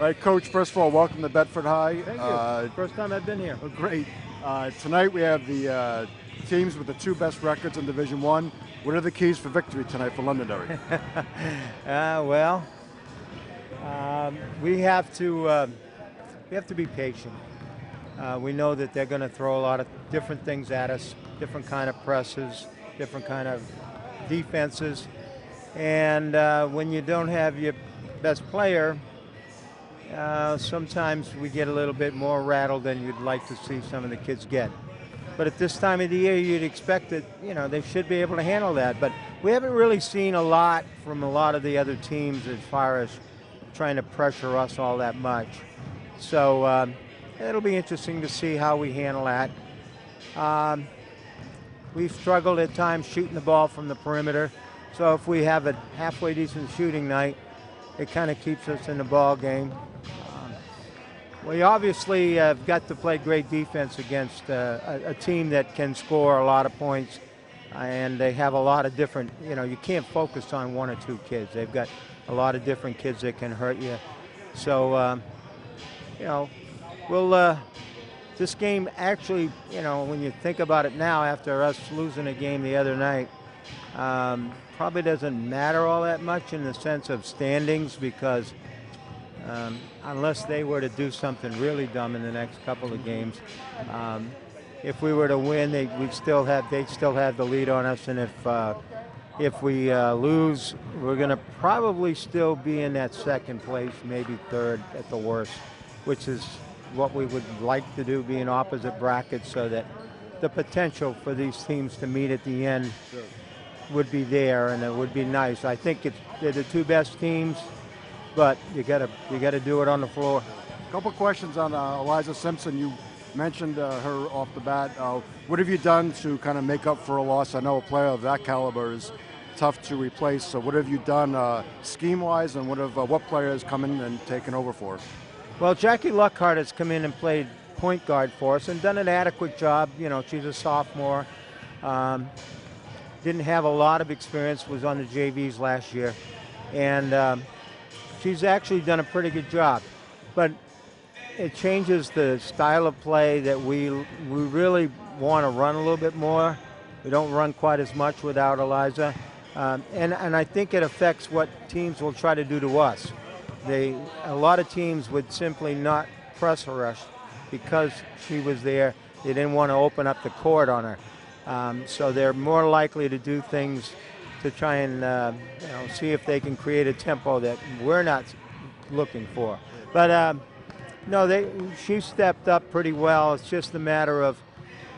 All right, Coach, first of all, welcome to Bedford High. Thank you. First time I've been here. Oh, great. Tonight we have the teams with the two best records in Division One. What are the keys for victory tonight for Londonderry? We have to be patient. We know that they're going to throw a lot of different things at us, different kind of presses, different kind of defenses, and when you don't have your best player, sometimes we get a little bit more rattled than you'd like to see some of the kids get. But at this time of the year, you'd expect that, they should be able to handle that. But we haven't really seen a lot from a lot of the other teams as far as trying to pressure us all that much. So it'll be interesting to see how we handle that. We've struggled at times shooting the ball from the perimeter. So if we have a halfway decent shooting night, it kind of keeps us in the ball game. We obviously have got to play great defense against a team that can score a lot of points, and they have a lot of different, you can't focus on one or two kids. They've got a lot of different kids that can hurt you. So, this game actually, when you think about it now, after us losing a game the other night, probably doesn't matter all that much in the sense of standings, because unless they were to do something really dumb in the next couple of games, if we were to win, they'd still have the lead on us, and if we lose, we're going to probably still be in that second place, maybe third at the worst, which is what we would like to do, be in opposite brackets, so that the potential for these teams to meet at the end would be there, and it would be nice. I think they're the two best teams, but you gotta do it on the floor. A couple questions on Eliza Simpson. You mentioned her off the bat. What have you done to kind of make up for a loss? I know a player of that caliber is tough to replace. So what have you done scheme-wise, and what player has come in and taken over for us? Well, Jackie Luckhart has come in and played point guard for us and done an adequate job. She's a sophomore. Didn't have a lot of experience, was on the JVs last year. And she's actually done a pretty good job. But it changes the style of play that we really want to run a little bit more. We don't run quite as much without Eliza. And I think it affects what teams will try to do to us. A lot of teams would simply not press rush because she was there. They didn't want to open up the court on her. So they're more likely to do things to try and see if they can create a tempo that we're not looking for. But she stepped up pretty well. It's just a matter of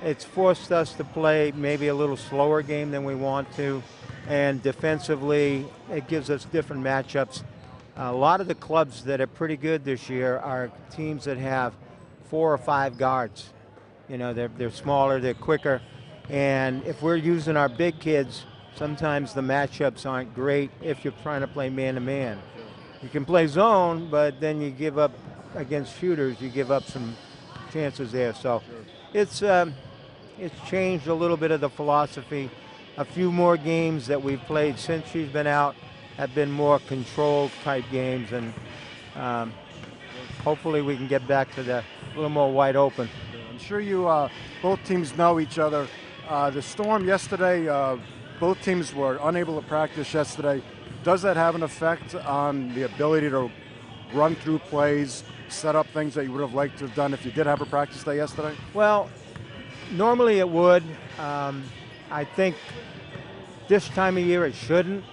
it's forced us to play maybe a little slower game than we want to, and defensively it gives us different matchups. A lot of the clubs that are pretty good this year are teams that have 4 or 5 guards. They're smaller, they're quicker, and if we're using our big kids, sometimes the matchups aren't great if you're trying to play man-to-man. You can play zone, but then you give up against shooters, you give up some chances there. So it's changed a little bit of the philosophy. A few more games that we've played since she's been out have been more controlled type games, and hopefully we can get back to a little more wide open. I'm sure you both teams know each other. The Storm yesterday, both teams were unable to practice yesterday. Does that have an effect on the ability to run through plays, set up things that you would have liked to have done if you did have a practice day yesterday? Well, normally it would. I think this time of year it shouldn't.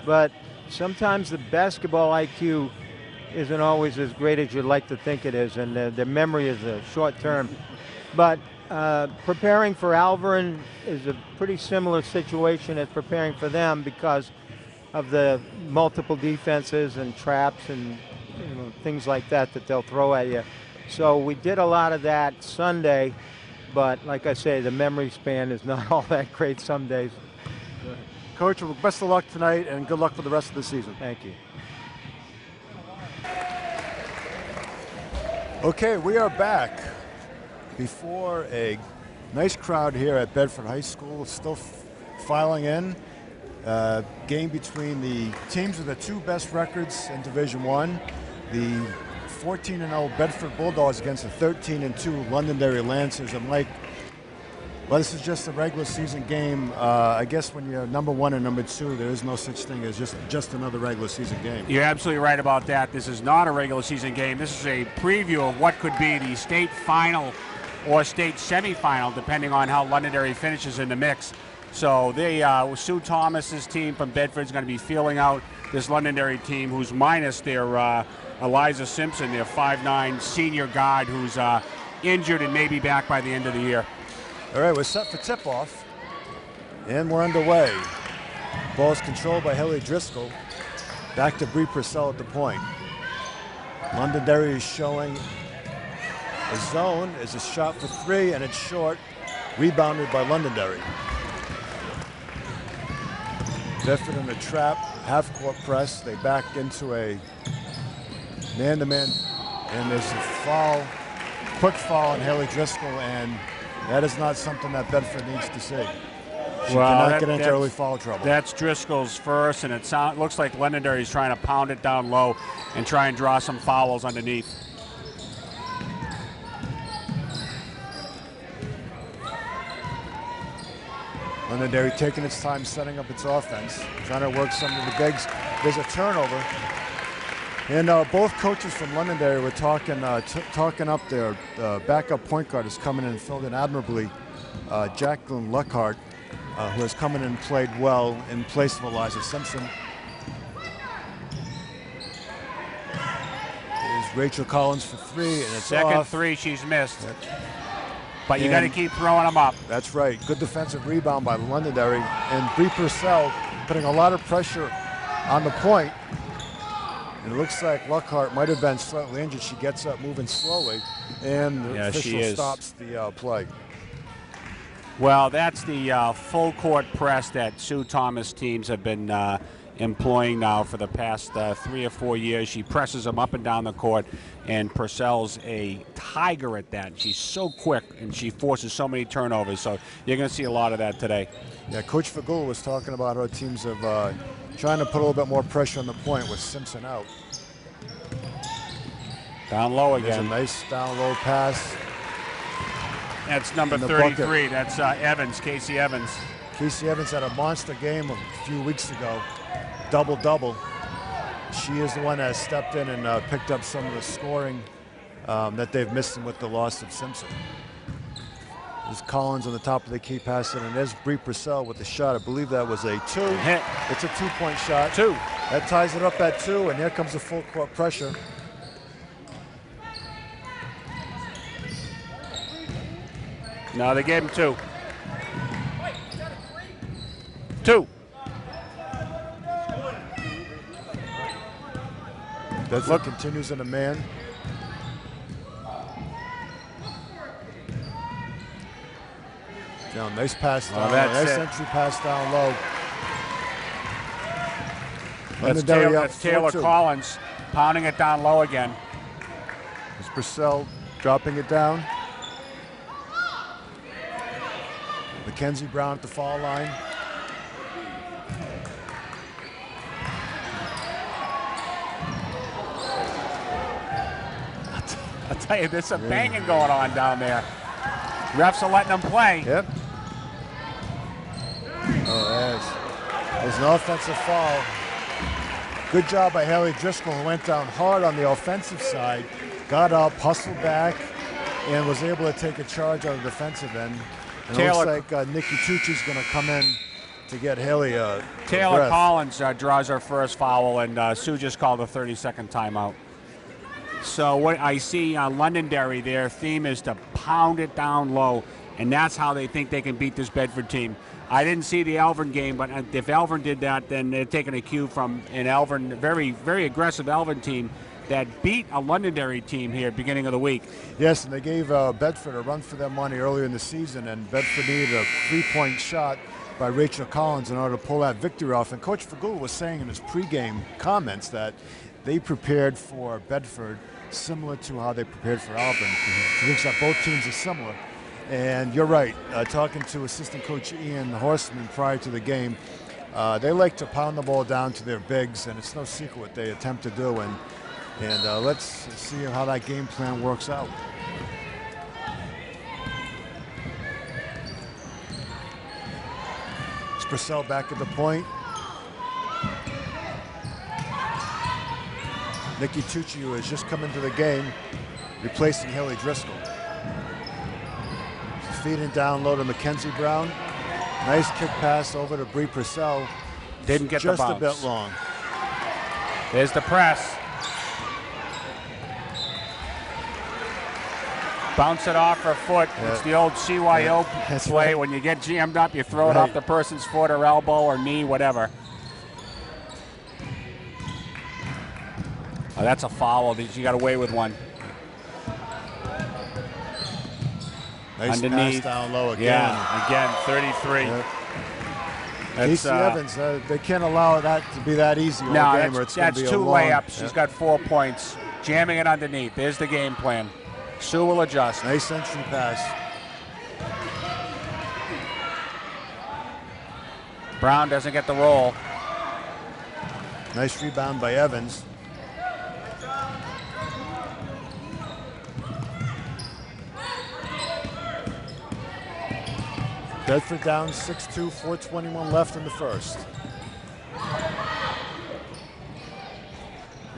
But sometimes the basketball IQ isn't always as great as you'd like to think it is, and the memory is short term. But preparing for Alverin is a pretty similar situation as preparing for them because of the multiple defenses and traps and things like that they'll throw at you. So we did a lot of that Sunday, but like I say, the memory span is not all that great some days. Coach, best of luck tonight and good luck for the rest of the season. Thank you. Okay, we are back before a nice crowd here at Bedford High School, still filing in. Game between the teams with the two best records in Division One. the 14-0 Bedford Bulldogs against the 13-2 Londonderry Lancers. And Mike, well, this is just a regular season game. I guess when you're number 1 and number 2, there is no such thing as just another regular season game. You're absolutely right about that. This is not a regular season game. This is a preview of what could be the state final or state semifinal, depending on how Londonderry finishes in the mix. So Sue Thomas's team from Bedford is going to be feeling out this Londonderry team, who's minus their Eliza Simpson, their 5'9" senior guard, who's injured and may be back by the end of the year. All right, we're set for tip-off, and we're underway. Ball's controlled by Haley Driscoll. Back to Bree Purcell at the point. Londonderry is showing a zone. Is a shot for 3, and it's short. Rebounded by Londonderry. Bedford in a trap, half-court press. They back into a man-to-man, and there's a foul, quick foul on Haley Driscoll, and that is not something that Bedford needs to see. She cannot get into early foul trouble. That's Driscoll's first, and it looks like Londonderry's trying to pound it down low and try and draw some fouls underneath. Londonderry taking its time setting up its offense, trying to work some of the bigs. There's a turnover. And both coaches from Londonderry were talking up there. Backup point guard is coming in and filled in admirably. Jacqueline Luckhart, who has come in and played well in place of Eliza Simpson. Is Rachel Collins for 3, and it's second off. 3 she's missed. But you got to keep throwing them up. That's right. Good defensive rebound by Londonderry. And Bree Purcell putting a lot of pressure on the point. And it looks like Luckhart might have been slightly injured. She gets up moving slowly, and the official stops the play. Well, that's the full court press that Sue Thomas teams have been employing now for the past 3 or 4 years. She presses them up and down the court, and Purcell's a tiger at that. She's so quick, and she forces so many turnovers. So you're going to see a lot of that today. Yeah, Coach Fagul was talking about how teams have trying to put a little bit more pressure on the point with Simpson out. Down low again. There's a nice down low pass. That's number 33. That's Evans, Casey Evans. Casey Evans had a monster game a few weeks ago. Double-double. She is the one that stepped in and picked up some of the scoring that they've missed with the loss of Simpson. There's Collins on the top of the key pass, and there's Bree Purcell with the shot. I believe that was a 2. Hit. It's a 2-point shot. 2. That ties it up at 2, and here comes the full court pressure. No, they gave him 2. 2. Bedford continues in a man. Down, nice pass down low. Nice entry pass down low. That's Taylor Collins pounding it down low again. It's Purcell dropping it down. Mackenzie Brown at the foul line. I'll tell you, there's some banging going on down there. Refs are letting them play. Yep. Oh, there's an offensive foul. Good job by Haley Driscoll, who went down hard on the offensive side, got up, hustled back, and was able to take a charge on the defensive end. And it looks like Nikki Tucci's going to come in to get Haley Taylor Collins draws her first foul, and Sue just called a 30-second timeout. So what I see Londonderry, their theme is to pound it down low, and that's how they think they can beat this Bedford team. I didn't see the Elvin game, but if Elvin did that, then they're taking a cue from an Elvin, very, very aggressive Elvin team that beat a Londonderry team here at the beginning of the week. Yes, and they gave Bedford a run for their money earlier in the season, and Bedford needed a 3-point shot by Rachel Collins in order to pull that victory off. And Coach Fagul was saying in his pregame comments that they prepared for Bedford similar to how they prepared for Elvin. He thinks that both teams are similar. And you're right, talking to assistant coach Ian Horseman prior to the game, they like to pound the ball down to their bigs, and it's no secret what they attempt to do. And And let's see how that game plan works out. It's Purcell back at the point. Nikki Tucci, who has just come into the game, replacing Haley Driscoll. She's feeding down low to Mackenzie Brown. Nice kick pass over to Bree Purcell. Didn't get the bounce. Just a bit long. There's the press. Bounce it off her foot. Yeah. It's the old CYO play. Right. When you get jammed up, you throw it off the person's foot or elbow or knee, whatever. Oh, that's a foul. She got away with one. Nice underneath. Pass down low again. Yeah, again, 33. Yep. Casey Evans, they can't allow that to be that easy all game, or it's going to be a long. That's 2 layups. She's got 4 points. Jamming it underneath. There's the game plan. Sue will adjust. Nice entry pass. Brown doesn't get the roll. Nice rebound by Evans. Bedford down 6-2, 4:21 left in the first.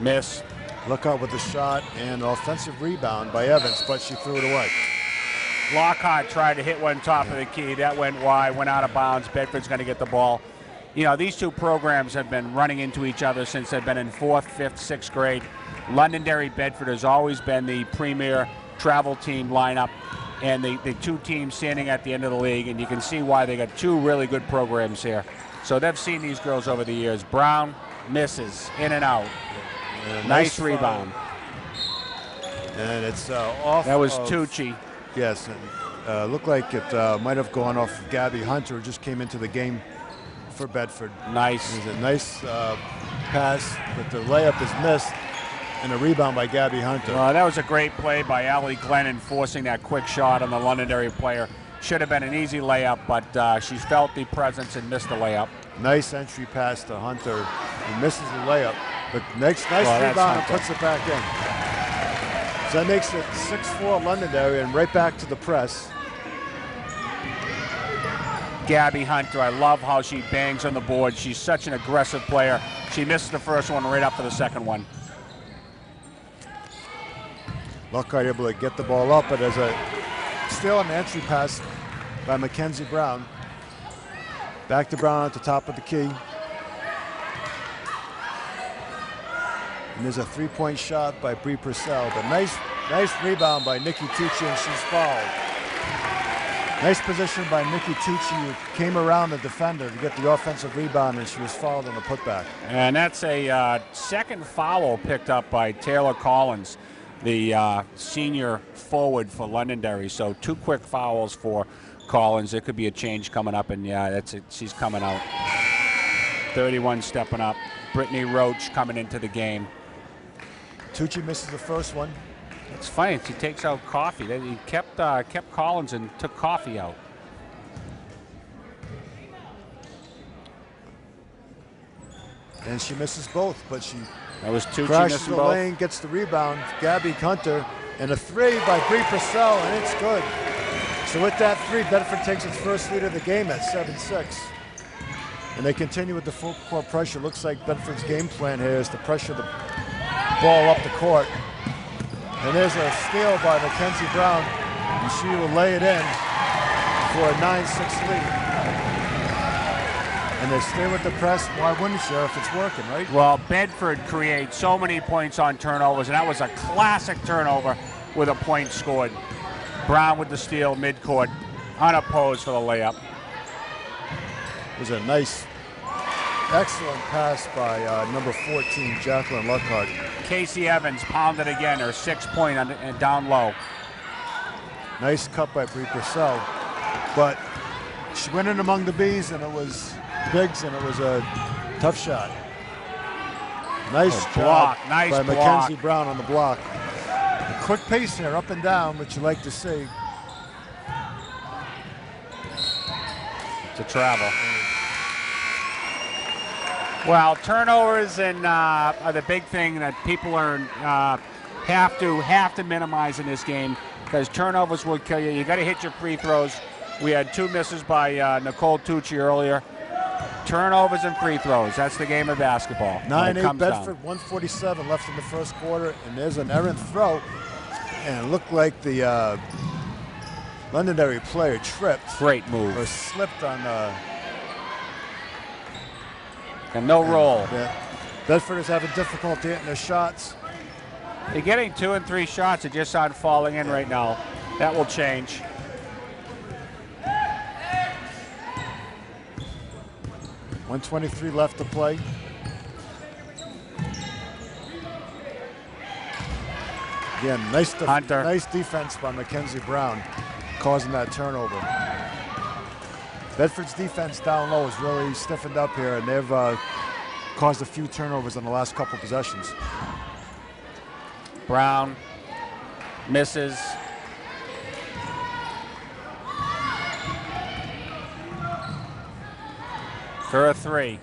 Miss. Lookout with the shot and offensive rebound by Evans, but she threw it away. Lockhart tried to hit one top of the key. That went wide, went out of bounds. Bedford's going to get the ball. You know, these two programs have been running into each other since they've been in 4th, 5th, 6th grade. Londonderry Bedford has always been the premier travel team lineup, and the two teams standing at the end of the league, and you can see why they got two really good programs here. So they've seen these girls over the years. Brown misses, in and out. Nice rebound. And it's off. That was Tucci. Yes, and looked like it might have gone off Gabby Hunter, who just came into the game for Bedford. Nice. It was a nice pass, but the layup is missed, and a rebound by Gabby Hunter. That was a great play by Allie Glennon, forcing that quick shot on the Londonderry player. Should have been an easy layup, but she felt the presence and missed the layup. Nice entry pass to Hunter. He misses the layup, but nice rebound and puts it back in. So that makes it 6-4 Londonderry, and right back to the press. Gabby Hunter, I love how she bangs on the board. She's such an aggressive player. She missed the first one right up for the second one. Lockhart able to get the ball up, but as a steal on the entry pass by Mackenzie Brown. Back to Brown at the top of the key. And there's a three-point shot by Bree Purcell, but nice rebound by Nikki Tucci, and she's fouled. Nice position by Nikki Tucci, who came around the defender to get the offensive rebound, and she was fouled on the putback. And that's a second foul picked up by Taylor Collins, the senior forward for Londonderry. So 2 quick fouls for Collins. There could be a change coming up, and yeah, that's it. She's coming out. 31 stepping up. Brittany Roach coming into the game. Tucci misses the first one. It's funny. He takes out Coffee. He kept Collins and took Coffee out. And she misses both, but she crashes the lane, gets the rebound. Gabby Hunter, and a three by Bree Purcell, and it's good. So with that three, Bedford takes its first lead of the game at 7-6. And they continue with the full court pressure. Looks like Bedford's game plan here is to pressure the ball up the court. And there's a steal by Mackenzie Brown, and she will lay it in for a 9-6 lead. And they stay with the press. Why wouldn't you if it's working, right? Well, Bedford creates so many points on turnovers, and that was a classic turnover with a point scored. Brown with the steal midcourt, unopposed for the layup. It was a nice, excellent pass by number 14, Jacqueline Lockhart. Casey Evans pounded again, her 6-point and down low. Nice cut by Bree Purcell, but she went in among the B's, and it was Biggs, and it was a tough shot. Nice block by Mackenzie Brown on the block. A quick pace here, up and down, which you like to see. To travel. Well, turnovers and are the big thing that people are have to minimize in this game, because turnovers will kill you. You got to hit your free throws. We had 2 misses by Nicole Tucci earlier. Turnovers and free throws. That's the game of basketball. 9-8 Bedford, 1:47 left in the first quarter, and there's an errant throw, and it looked like the Londonderry player tripped. Great move. Or slipped on and no roll. Bedford is having difficulty hitting their shots. They're getting 2 and 3 shots. They just aren't falling in right now. That will change. .123 left to play. Again, nice defense by Mackenzie Brown, causing that turnover. Bedford's defense down low has really stiffened up here, and they've caused a few turnovers on the last couple possessions. Brown misses. For a 3.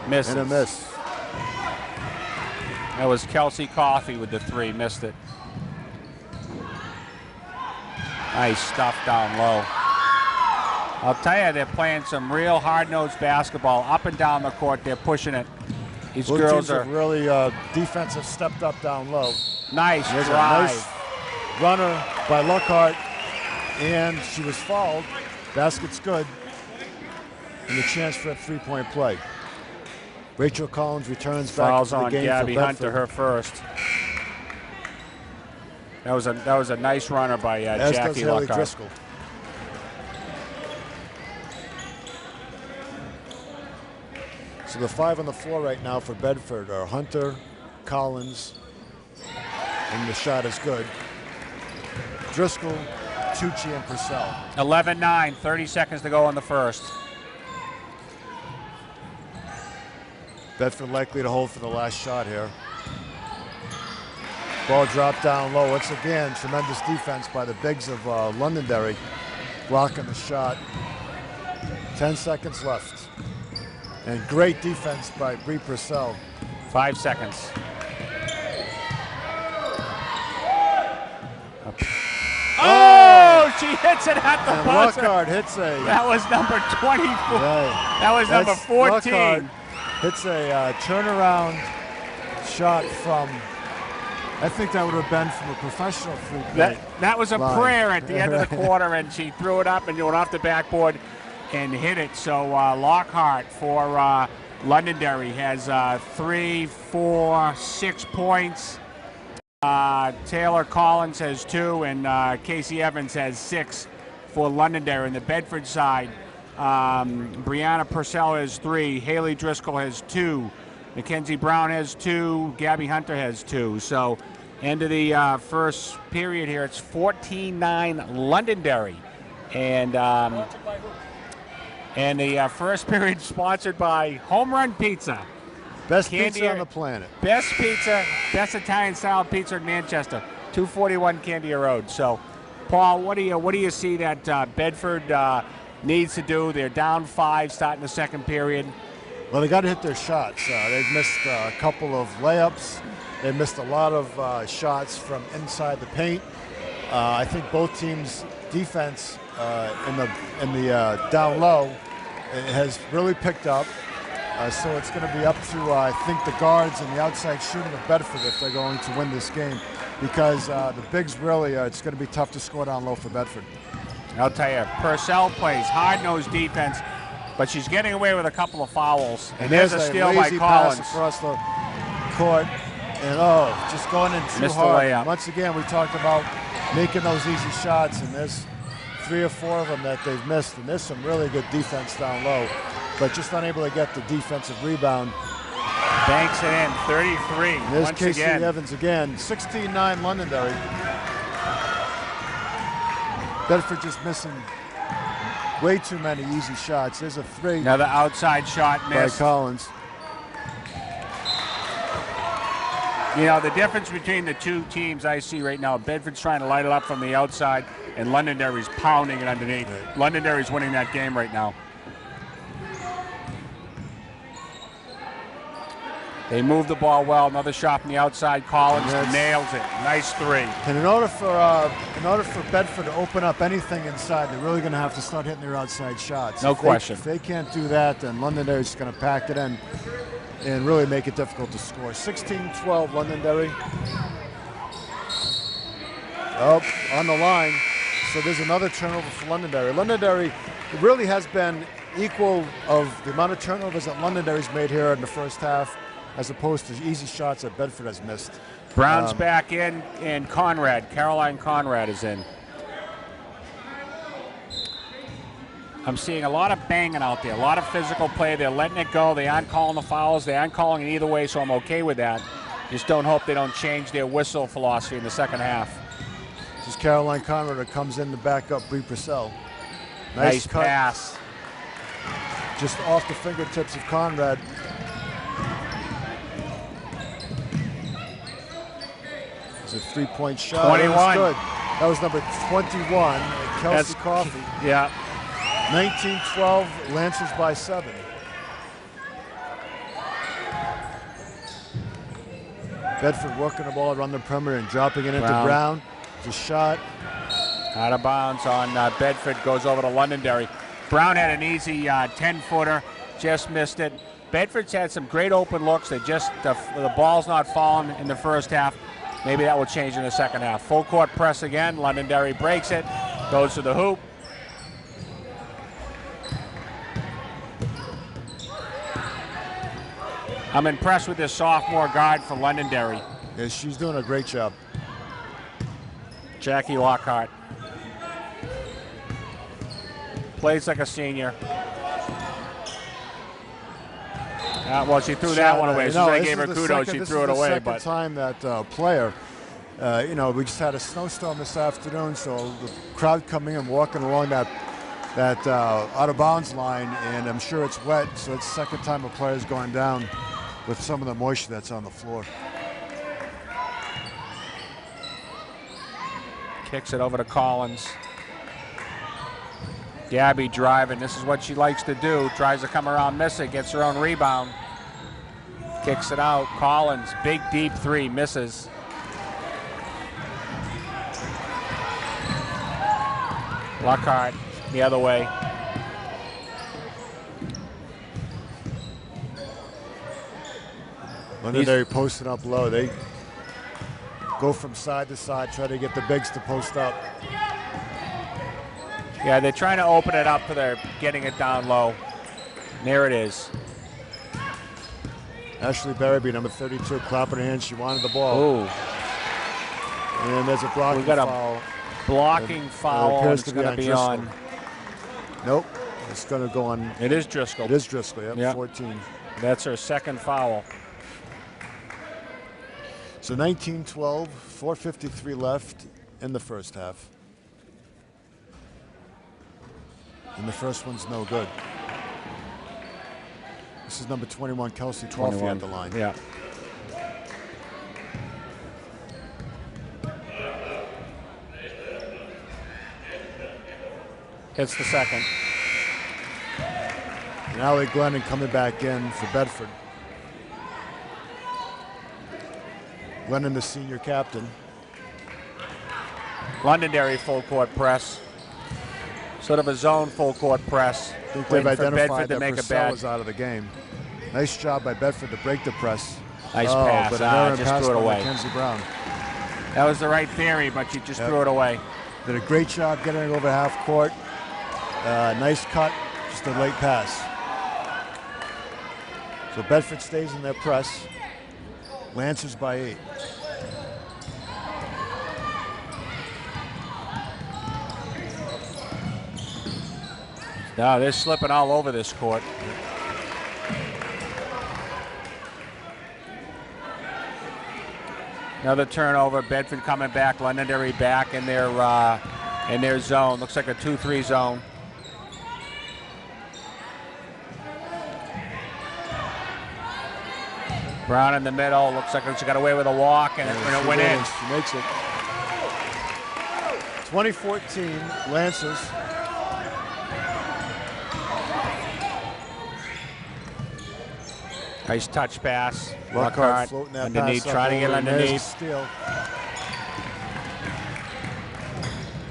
Misses. And a miss. That was Kelsey Coffey with the 3. Missed it. Nice stuff down low. I'll tell you, they're playing some real hard-nosed basketball up and down the court. They're pushing it. These Both girls teams are have really defensive stepped up down low. Nice There's drive. a nice runner by Lockhart, and she was fouled. Basket's good. And the chance for a 3-point play. Rachel Collins returns back Fouls to the on game Gabby for Hunter, Bedford. her first. That was a nice runner by As Jackie does Haley Lockhart. Driscoll. So the 5 on the floor right now for Bedford are Hunter, Collins, and the shot is good. Driscoll, Tucci, and Purcell. 11-9, 30 seconds to go in the first. Bedford likely to hold for the last shot here. Ball dropped down low. Once again, tremendous defense by the bigs of Londonderry, blocking the shot. 10 seconds left. And great defense by Bree Purcell. 5 seconds. Oh, she hits it at the And buzzer. Lockhart hits a... That was number 24. That was number 14. Lockhart hits a turnaround shot from, I think that would have been from a professional free-throw. That was a line. prayer at the end of the quarter, and she threw it up and went off the backboard and hit it. So Lockhart for Londonderry has 3, 4, 6 points. Taylor Collins has 2, and Casey Evans has 6 for Londonderry. On the Bedford side, Brianna Purcell has 3, Haley Driscoll has 2, Mackenzie Brown has 2, Gabby Hunter has 2. So end of the first period here, it's 14-9 Londonderry. And the first period sponsored by Home Run Pizza. Best pizza on the planet. Best pizza, best Italian-style pizza in Manchester, 241 Candia Road. So, Paul, what do you see that Bedford needs to do? They're down 5 starting the second period. Well, they got to hit their shots. They've missed a couple of layups. They missed a lot of shots from inside the paint. I think both teams' defense in the down low has really picked up. So it's going to be up to, I think, the guards and the outside shooting of Bedford if they're going to win this game, because the bigs really, it's going to be tough to score down low for Bedford. I'll tell you, Purcell plays hard-nosed defense, but she's getting away with a couple of fouls. And there's a steal by Collins. Pass across the court, and just going in too Missed hard. the layup. Once again, we talked about making those easy shots, and there's 3 or 4 of them that they've missed, and there's some really good defense down low, but just unable to get the defensive rebound. Banks it in, 33. There's once Casey again. Evans again, 16-9 Londonderry. Bedford just missing way too many easy shots. There's a 3. Another outside shot by missed. Collins. You know, the difference between the two teams I see right now, Bedford's trying to light it up from the outside, and Londonderry's pounding it underneath. Right. Londonderry's winning that game right now. They move the ball well. Another shot from the outside. Collins nails it. Nice three. And in order for Bedford to open up anything inside, they're really going to have to start hitting their outside shots. No question. If they can't do that, then Londonderry's just going to pack it in and really make it difficult to score. 16-12 Londonderry. Oh, on the line. So there's another turnover for Londonderry. Londonderry really has been equal of the amount of turnovers that Londonderry's made here in the first half, as opposed to easy shots that Bedford has missed. Brown's back in, and Caroline Conrad is in. I'm seeing a lot of banging out there, a lot of physical play. They're letting it go. They aren't calling the fouls. They aren't calling it either way, so I'm okay with that. Just don't hope they don't change their whistle philosophy in the second half. This is Caroline Conrad that comes in to back up Bree Purcell. Nice pass. Just off the fingertips of Conrad. It's a three-point shot. 21. That was good. That was number 21, Kelsey Coffey. Yeah. 19-12, Lancers by 7. Bedford working the ball around the perimeter and dropping it into Brown. It's a shot. Out of bounds on Bedford, goes over to Londonderry. Brown had an easy 10-footer, just missed it. Bedford's had some great open looks. They just the ball's not falling in the first half. Maybe that will change in the second half. Full court press again. Londonderry breaks it, goes to the hoop. I'm impressed with this sophomore guard for Londonderry. Yeah, she's doing a great job. Jackie Lockhart. Plays like a senior. Well, she threw that one away. As soon as I gave her kudos, she threw it away. This is the second time that player, we just had a snowstorm this afternoon, so the crowd coming and walking along that out of bounds line, and I'm sure it's wet, so it's the second time a player's going down with some of the moisture that's on the floor. Kicks it over to Collins. Gabby driving. This is what she likes to do. Tries to come around, miss it, gets her own rebound. Kicks it out. Collins, big deep three, misses. Lockhart the other way. Londonderry posting up low. They go from side to side, try to get the bigs to post up. Yeah, they're trying to open it up, but they're getting it down low. There it is. Ashley Barabee, number 32, clapping her hands. She wanted the ball. Ooh. And there's a blocking foul. Blocking foul. Appears it's to going to be on. Nope. It's going to go on. It is Driscoll. It is Driscoll, yep. 14. That's her second foul. So 19-12, 4:53 left in the first half. And the first one's no good. This is number 21, Kelsey Coffey at the line. Yeah. Hits the second. And Allie Glennon coming back in for Bedford. Glennon, the senior captain. Londonderry full court press. Sort of a zone full court press. I think they've identified that Purcell is out of the game. Nice job by Bedford to break the press. Nice pass. But an just pass threw it by away. Mackenzie Brown. That was the right theory, but you just threw it away. Did a great job getting it over half court. Nice cut, just a late pass. So Bedford stays in their press. Lancers by 8. No, they're slipping all over this court. Another turnover. Bedford coming back. Londonderry back in their zone. Looks like a 2-3 zone. Brown in the middle. Looks like she got away with a walk, and it went in. She makes it. 2014 Lancers. Nice touch pass. Lockhart floating that underneath, pass trying to get underneath. Steal.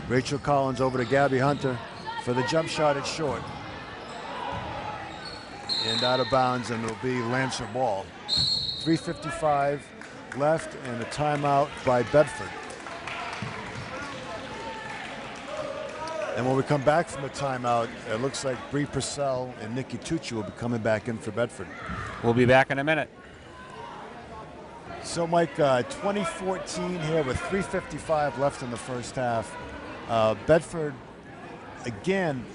Rachel Collins over to Gabby Hunter for the jump shot. It's short. And out of bounds, and it'll be Lancer ball. 3:55 left, and a timeout by Bedford. And when we come back from the timeout, it looks like Bree Purcell and Nikki Tucci will be coming back in for Bedford. We'll be back in a minute. So, Mike, 2014 here with 3:55 left in the first half. Bedford, again,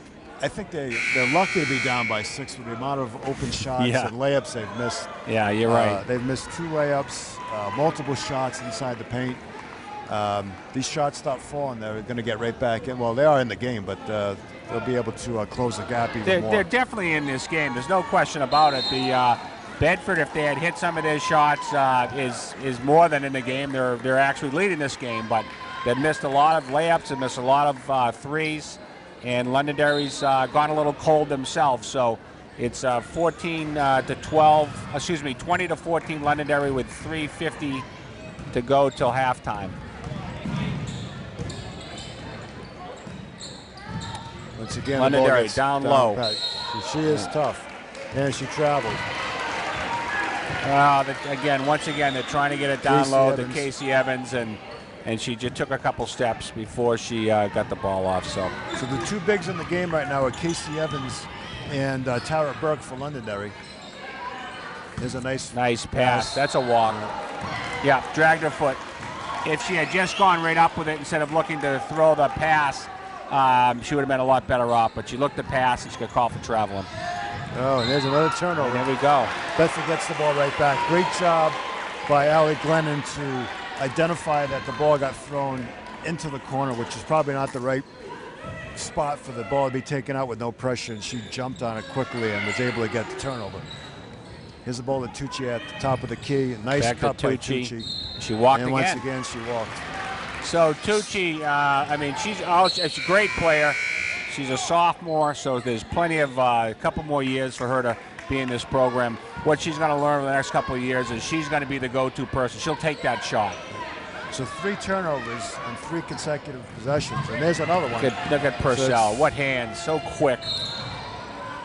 I think they're lucky to be down by 6 with the amount of open shots and layups they've missed. Yeah, you're right. They've missed 2 layups, multiple shots inside the paint. These shots stop falling, they're going to get right back in. Well, they are in the game, but they'll be able to close the gap even more. They're definitely in this game. There's no question about it. The Bedford, if they had hit some of their shots, is more than in the game. They're actually leading this game, but they've missed a lot of layups and missed a lot of threes. And Londonderry's gone a little cold themselves. So it's 14 to 12. Excuse me, 20 to 14 Londonderry with 3:50 to go till halftime. Once again, Londonderry down low. She is tough, and she travels. Once again, they're trying to get it down low to Casey Evans, and she just took a couple steps before she got the ball off. So the 2 bigs in the game right now are Casey Evans and Tara Burke for Londonderry. There's a nice pass. That's a walk. Yeah, dragged her foot. If she had just gone right up with it instead of looking to throw the pass, she would have been a lot better off. But she looked to pass, and she got called for traveling. Oh, and there's another turnover. There we go. Bedford gets the ball right back. Great job by Allie Glennon to identify that the ball got thrown into the corner, which is probably not the right spot for the ball to be taken out with no pressure, and she jumped on it quickly and was able to get the turnover. Here's the ball to Tucci at the top of the key. Nice back cut to by Tucci. Tucci. She walked and again. once again, she walked. So Tucci, she's a great player. She's a sophomore, so there's plenty of a couple more years for her to be in this program. What she's going to learn in the next couple of years is she's going to be the go-to person. She'll take that shot. So 3 turnovers in 3 consecutive possessions, and there's another one. Look at Purcell. So what hands? So quick.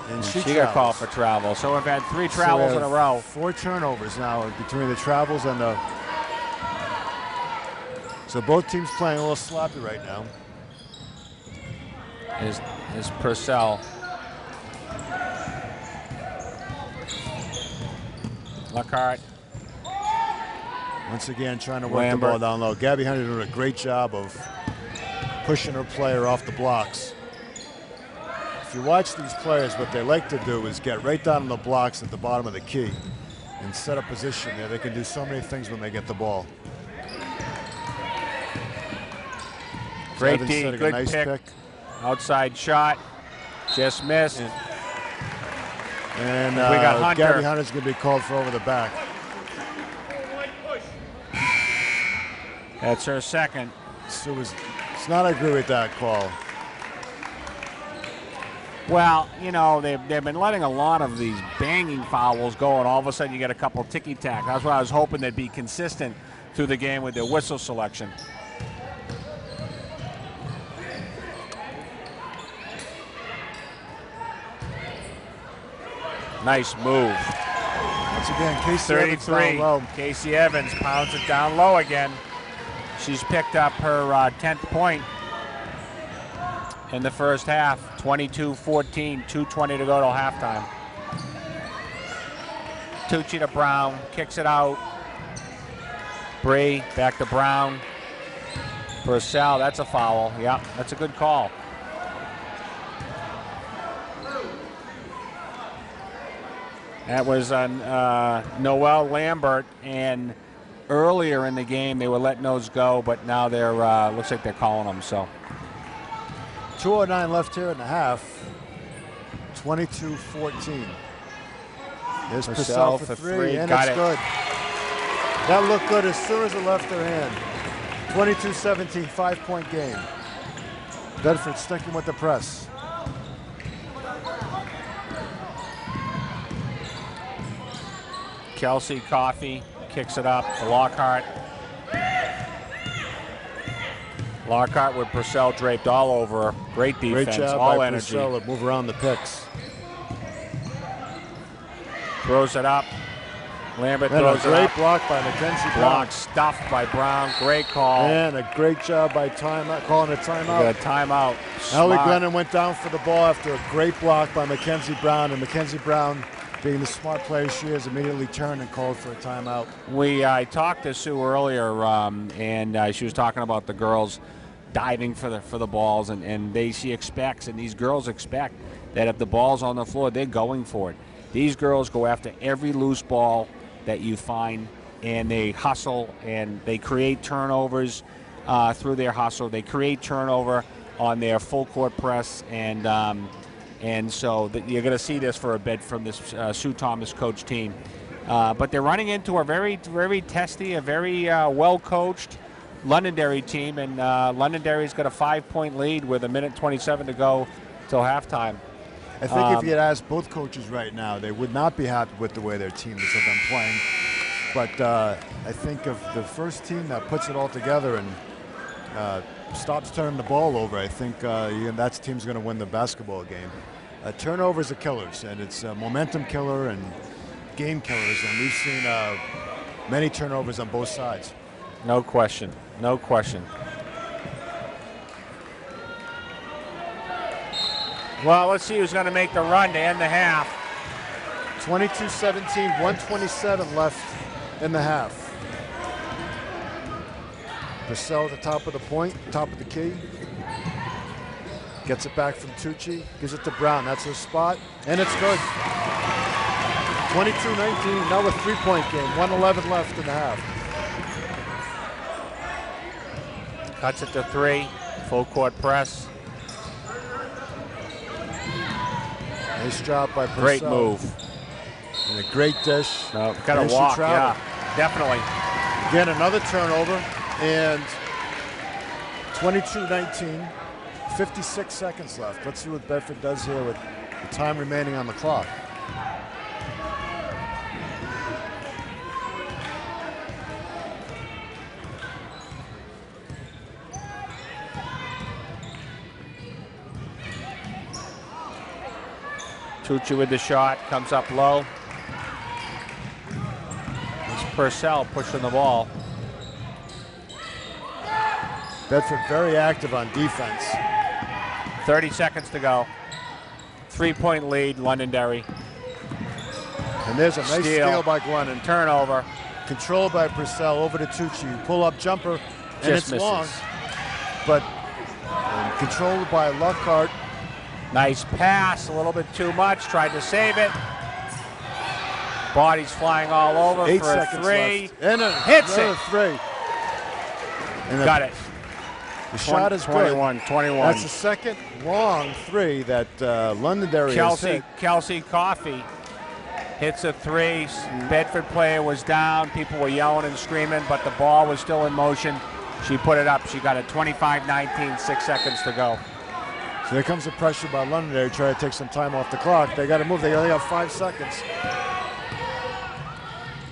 And she got called for travel. So we've had 3 travels in a row. 4 turnovers now between the travels and the. So both teams playing a little sloppy right now. Is Purcell. Lockhart. Once again, trying to work the ball down low. Gabby Hunter doing a great job of pushing her player off the blocks. If you watch these players, what they like to do is get right down on the blocks at the bottom of the key and set up position there. They can do so many things when they get the ball. Great D, good nice pick. Outside shot, just missed. And we got Hunter. Gabby Hunter's going to be called for over the back. That's her second. So it's not agree with that call. Well, you know, they've been letting a lot of these banging fouls go, and all of a sudden you get a couple ticky-tack. That's what I was hoping they'd be consistent through the game with their whistle selection. Nice move. Once again, Casey Evans down low. Casey Evans pounds it down low again. She's picked up her 10th point in the first half. 22-14, 2:20 to go till halftime. Tucci to Brown, kicks it out. Bree back to Brown. Purcell, that's a foul. Yeah, that's a good call. That was Noelle Lambert, and earlier in the game they were letting those go, but now they're looks like they're calling them. So 2:09 left here in the half. 22-14. There's Purcell for 3, and it's good. That looked good as soon as it left her hand. 22-17, 5-point game. Bedford sticking with the press. Kelsey Coffey kicks it up to Lockhart. Lockhart with Purcell draped all over her. Great defense, Great job all by energy. Purcell to move around the picks. Throws it up. Lambert throws it great up. block by Mackenzie Brown. Block stuffed by Brown. Great call. And a great job by calling a timeout. Got a timeout. Ellie Smart. Glennon went down for the ball after a great block by Mackenzie Brown, and Mackenzie Brown, being the smart player she is, immediately turned and called for a timeout. I talked to Sue earlier, and she was talking about the girls diving for the balls, and she expects, and these girls expect, that if the ball's on the floor, they're going for it. These girls go after every loose ball that you find, and they hustle, and they create turnovers through their hustle. They create turnover on their full court press, and so you're going to see this for a bit from this Sue Thomas coach team. But they're running into a very, very testy, a very well-coached Londonderry team, and Londonderry's got a 5-point lead with 1:27 to go till halftime. I think if you had asked both coaches right now, they would not be happy with the way their teams have been playing. But I think of the first team that puts it all together and stops turning the ball over, I think that team's going to win the basketball game. Turnovers are killers, and it's a momentum killer and game killers, and we've seen many turnovers on both sides. No question. No question. Well, let's see who's going to make the run to end the half. 22-17, 1:27 left in the half. Purcell at the top of the point, top of the key. Gets it back from Tucci, gives it to Brown. That's her spot, and it's good. 22-19, now a 3-point game, 1:11 left in the half. Cuts it to 3, full court press. Nice job by Purcell. Great move. And a great dish. No, got to walk, yeah, definitely. Again, another turnover, and 22-19, 56 seconds left. Let's see what Bedford does here with the time remaining on the clock. Tucci with the shot, comes up low. It's Purcell pushing the ball. Bedford very active on defense. 30 seconds to go. 3-point lead, Londonderry. And there's a nice steal by Glennon. Turnover. Controlled by Purcell, over to Tucci. Pull-up jumper, and Just it's misses. long. But controlled by Lockhart. Nice pass, a little bit too much, tried to save it. Bodies flying all over 8 for a seconds 3. left. And Hits another it. 3. And Got it. The shot is 21, 21. That's the second long 3 that Londonderry has hit. Kelsey Coffey hits a 3. Bedford player was down. People were yelling and screaming, but the ball was still in motion. She put it up. She got it 25-19, 6 seconds to go. So there comes the pressure by Londonderry, trying to take some time off the clock. They got to move. They only have 5 seconds.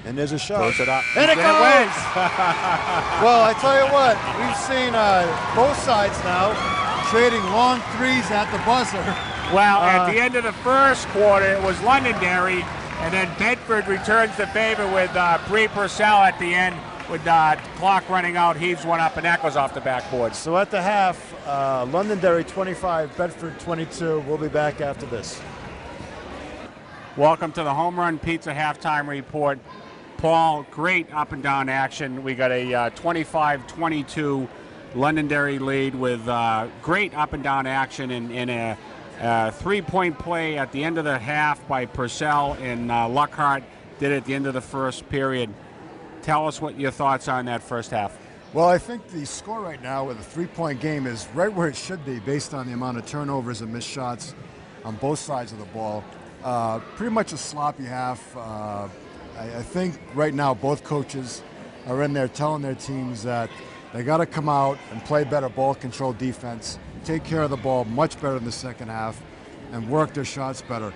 And there's a shot. Throws it up. And it It goes! wins. Well, I tell you what, we've seen both sides now trading long 3s at the buzzer. Well, at the end of the first quarter, it was Londonderry, and then Bedford returns the favor with Bree Purcell at the end. With clock running out, heaves one up, and that goes off the backboard. So at the half, Londonderry 25, Bedford 22. We'll be back after this. Welcome to the Home Run Pizza halftime report. Paul, great up and down action. We got a 25-22 Londonderry lead with great up and down action in a 3-point play at the end of the half by Purcell, and Lockhart did it at the end of the first period. Tell us what your thoughts are on that first half. Well, I think the score right now with a 3-point game is right where it should be based on the amount of turnovers and missed shots on both sides of the ball. Pretty much a sloppy half. I think right now both coaches are in there telling their teams that they got to come out and play better ball control defense, take care of the ball much better in the second half, and work their shots better.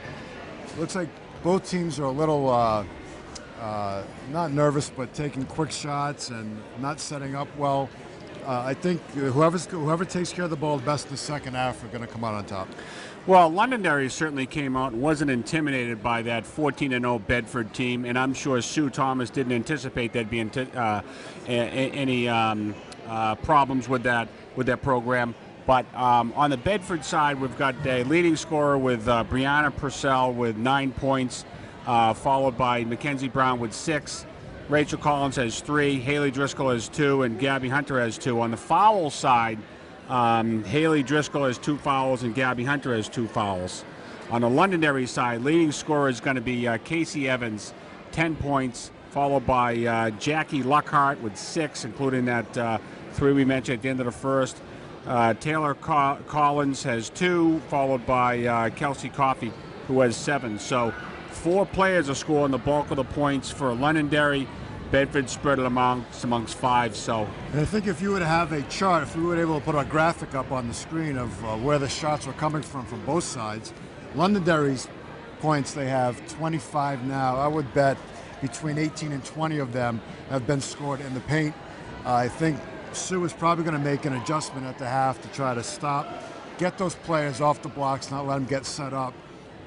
It looks like both teams are a little not nervous, but taking quick shots and not setting up well. I think whoever takes care of the ball best in the second half are going to come out on top. Well, Londonderry certainly came out and wasn't intimidated by that 14-0 Bedford team, and I'm sure Sue Thomas didn't anticipate there'd be any problems with that program. But on the Bedford side, we've got a leading scorer with Brianna Purcell with 9 points, followed by Mackenzie Brown with 6. Rachel Collins has 3, Haley Driscoll has 2, and Gabby Hunter has 2. On the foul side, Haley Driscoll has 2 fouls and Gabby Hunter has 2 fouls. On the Londonderry side, leading scorer is going to be Casey Evans, 10 points, followed by Jackie Luckhart with 6, including that 3 we mentioned at the end of the first. Taylor Collins has 2, followed by Kelsey Coffey, who has 7. So 4 players are scoring the bulk of the points for Londonderry. Bedford spread it amongst 5. So, and I think if you would have a chart, if we were able to put a graphic up on the screen of where the shots were coming from both sides, Londonderry's points, they have 25 now. I would bet between 18 and 20 of them have been scored in the paint. I think Sue is probably going to make an adjustment at the half to try to get those players off the blocks, not let them get set up.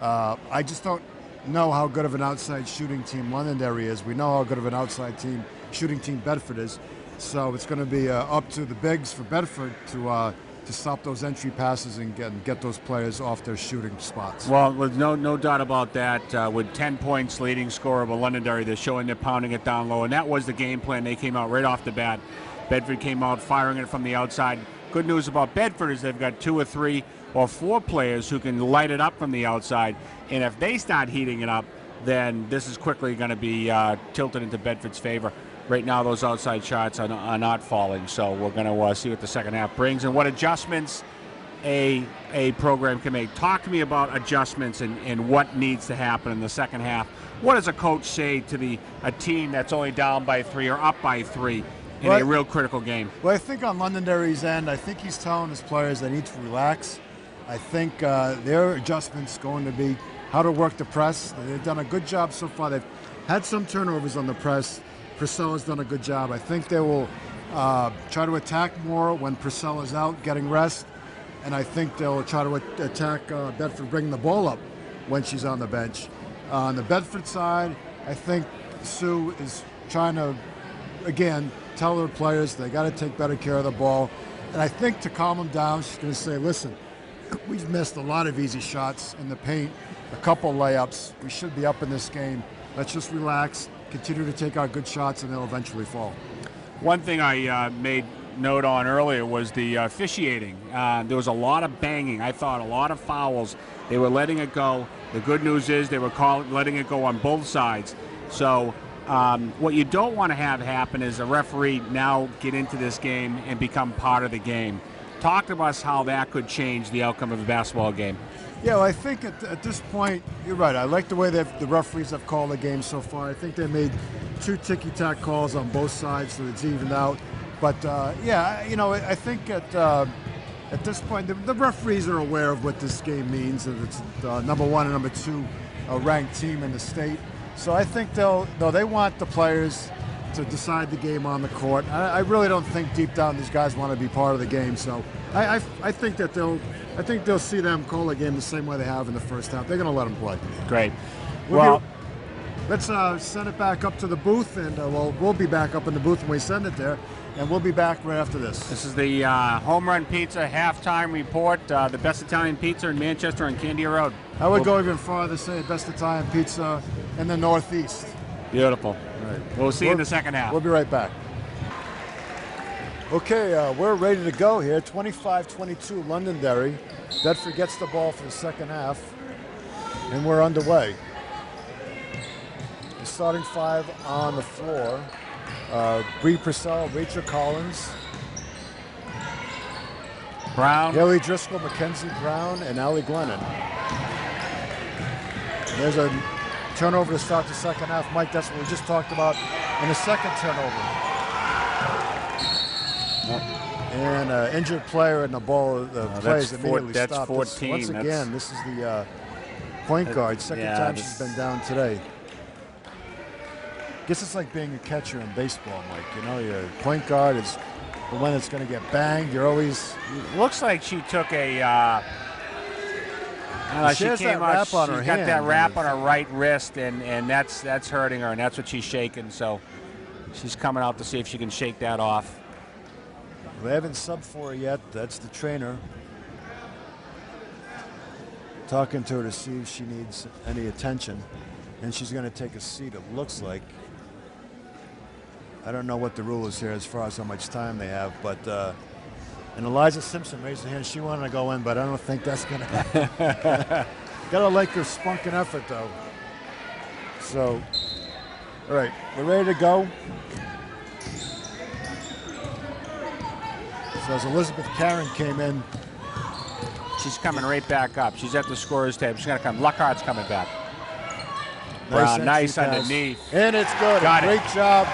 I just don't know how good of an outside shooting team Londonderry is. We know how good of an outside shooting team Bedford is. So it's going to be up to the bigs for Bedford to stop those entry passes and get those players off their shooting spots. Well, with no doubt about that. With 10 points leading scorer of Londonderry, they're showing they're pounding it down low, and that was the game plan. They came out right off the bat. Bedford came out firing it from the outside. Good news about Bedford is they've got 2 or 3 or 4 players who can light it up from the outside. And if they start heating it up, then this is quickly going to be tilted into Bedford's favor. Right now, those outside shots are not falling. So we're going to see what the second half brings and what adjustments a program can make. Talk to me about adjustments and what needs to happen in the second half. What does a coach say to a team that's only down by 3 or up by 3 in a real critical game? Well, I think on Londonderry's end, I think he's telling his players they need to relax. I think their adjustment's going to be how to work the press. They've done a good job so far. They've had some turnovers on the press. Priscilla's done a good job. I think they will try to attack more when Priscilla's out getting rest. And I think they'll try to attack Bedford bringing the ball up when she's on the bench. On the Bedford side, I think Sue is trying to, again, tell her players they got to take better care of the ball. And I think to calm them down, she's going to say, listen, we've missed a lot of easy shots in the paint, a couple layups. We should be up in this game. Let's just relax, continue to take our good shots, and they'll eventually fall. One thing I made note on earlier was the officiating. There was a lot of banging. I thought a lot of fouls. They were letting it go. The good news is they were letting it go on both sides. So what you don't want to have happen is a referee now get into this game and become part of the game. Talk to us how that could change the outcome of a basketball game. Yeah, well, I think at this point, you're right. I like the way the referees have called the game so far. I think they made 2 ticky-tack calls on both sides, so it's evened out. But, yeah, I think at this point, the referees are aware of what this game means, and it's number 1 and number 2 ranked team in the state. So I think they want the players to decide the game on the court. I really don't think deep down these guys want to be part of the game. So I think that they'll see them call the game the same way they have in the first half. They're going to let them play. Great. Let's send it back up to the booth, and we'll be back up in the booth when we send it there, and we'll be back right after this. This is the Home Run Pizza halftime report. The best Italian pizza in Manchester on Candia Road. I would go even farther, say best Italian pizza in the Northeast. Beautiful. All right. We'll see you in the second half. We'll be right back. Okay, we're ready to go here. 25-22 Londonderry. Bedford gets the ball for the second half, and we're underway. The starting 5 on the floor. Bree Purcell, Rachel Collins, Brown, Haley Driscoll, Mackenzie Brown, and Allie Glennon. And there's a turnover to start the second half. Mike, that's what we just talked about in the second turnover. And an injured player, and the ball plays immediately stopped. That's 14. Once again, this is the point guard. Second time she's been down today. guess it's like being a catcher in baseball, Mike. You know, your point guard is the one that's going to get banged. You're always. Looks like she took a. She has came that out. wrap on her She's got hand, that wrap on her right wrist, and that's hurting her, and that's what she's shaking. So she's coming out to see if she can shake that off. We haven't subbed for her yet. That's the trainer. Talking to her to see if she needs any attention. And she's going to take a seat, it looks like. I don't know what the rule is here as far as how much time they have, but and Eliza Simpson raised her hand. She wanted to go in, but I don't think that's going to happen. Got to like her spunk and effort, though. So, all right, we're ready to go. So as Elizabeth Karen came in. She's coming right back up. She's at the scorer's table. She's going to come. Lockhart's coming back. Brown, nice underneath. And it's good. Great job.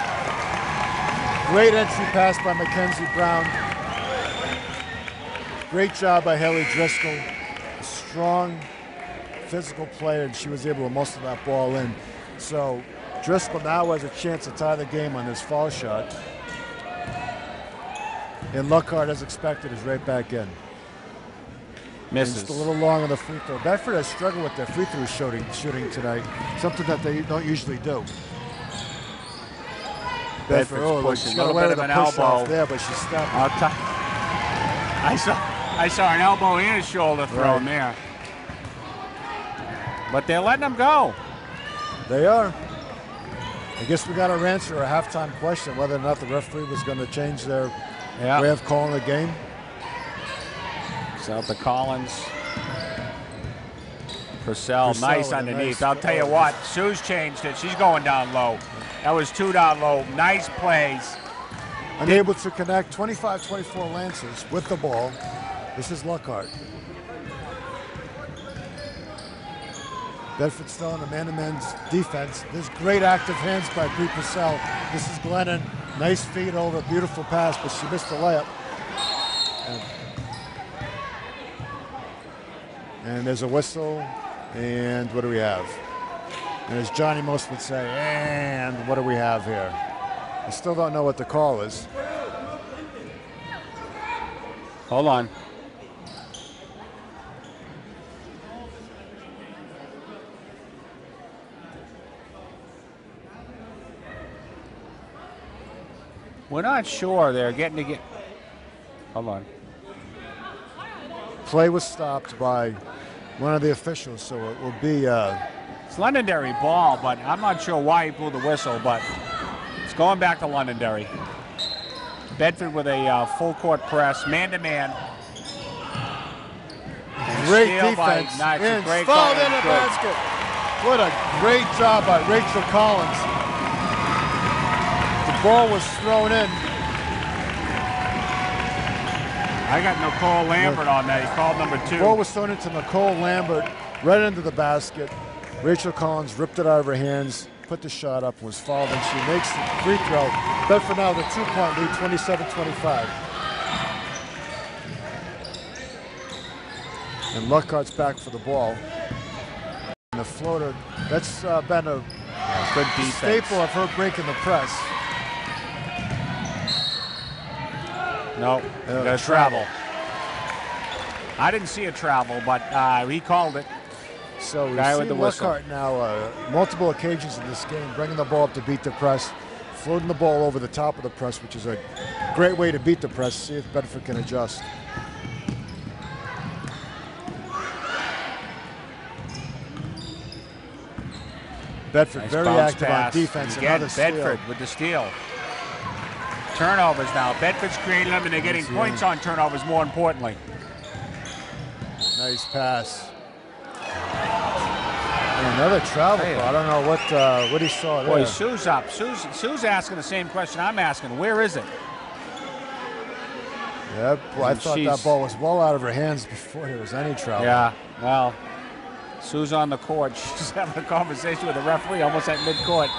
Great entry pass by Mackenzie Brown. Great job by Haley Driscoll. A strong physical player, and she was able to muscle that ball in. So Driscoll now has a chance to tie the game on this foul shot. And Lockhart, as expected, is right back in. Misses. Just a little long on the free throw. Bedford has struggled with their free throw shooting tonight, something that they don't usually do. Bedford's pushing a little bit of an elbow there, but she stopped. I saw an elbow and a shoulder thrown there. But they're letting them go. They are. I guess we got to answer a halftime question whether or not the referee was going to change their way of calling the game. Out to Collins. Purcell, nice underneath. I'll tell you what, Sue's changed it. She's going down low. That was 2 down low. Nice plays. Unable to connect. 25-24 Lancers with the ball. This is Lockhart. Bedford still in a man-to-man defense. There's great active hands by Bree Purcell. This is Glennon. Nice feed over, beautiful pass, but she missed the layup. And there's a whistle, and what do we have? And as Johnny Most would say, and what do we have here? I still don't know what the call is. Hold on. We're not sure. They're getting to get. Hold on. Play was stopped by one of the officials, so it will be. It's Londonderry ball, but I'm not sure why he blew the whistle, but it's going back to Londonderry. Bedford with a full court press, man-to-man. Great defense. Nice, great fouled in the basket. What a great job by Rachel Collins. The ball was thrown in. I got Nicole Lambert on that. He called number 2. The ball was thrown into Nicole Lambert, right into the basket. Rachel Collins ripped it out of her hands, put the shot up, was fouled, and she makes the free throw. Bedford now with a 2-point lead, 27-25. And Lockhart's back for the ball. And the floater, that's been a good defense. Staple of her breaking the press. No, travel. I didn't see a travel, but he called it. So we see Lockhart now multiple occasions in this game, bringing the ball up to beat the press, floating the ball over the top of the press, which is a great way to beat the press. See if Bedford can adjust. Bedford nice very active pass. on defense. Again, Bedford with the steal. Turnovers now. Bedford's creating them, and they're getting points on turnovers, more importantly. Nice pass. And another travel. I don't know what he saw there. Boy, Sue's up. Sue's asking the same question I'm asking. Where is it? Yeah, boy, I thought that ball was well out of her hands before there was any travel. Yeah, well, Sue's on the court. She's having a conversation with the referee almost at midcourt.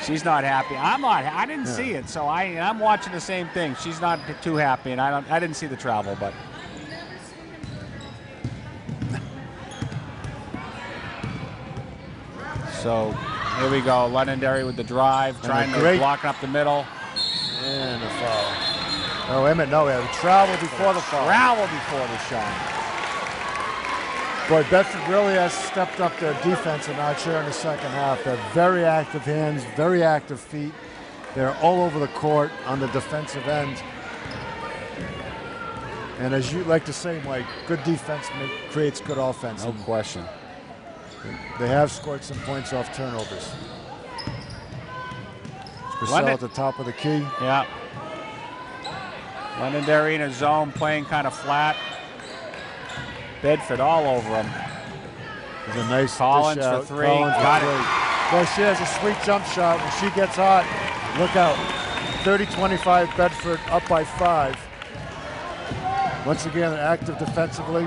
She's not happy. I'm not. I didn't see it, so I'm watching the same thing. She's not too happy, and I didn't see the travel, but. So Here we go. Londonderry with the drive, trying to block up the middle. And a foul. Oh, wait a minute. No, we had a travel before the foul. Travel before the shot. Boy, Bedford really has stepped up their defense a notch here in the second half. They're very active hands, very active feet. They're all over the court on the defensive end. And as you like to say, Mike, good defense creates good offense. No question. They have scored some points off turnovers. Purcell at the top of the key. Yeah. Londonderry in a zone, playing kind of flat. Bedford all over him. There's a nice Collins dish out. for three. Collins Got it. Boy, she has a sweet jump shot. When she gets hot, look out. 30-25 Bedford, up by 5. Once again, active defensively.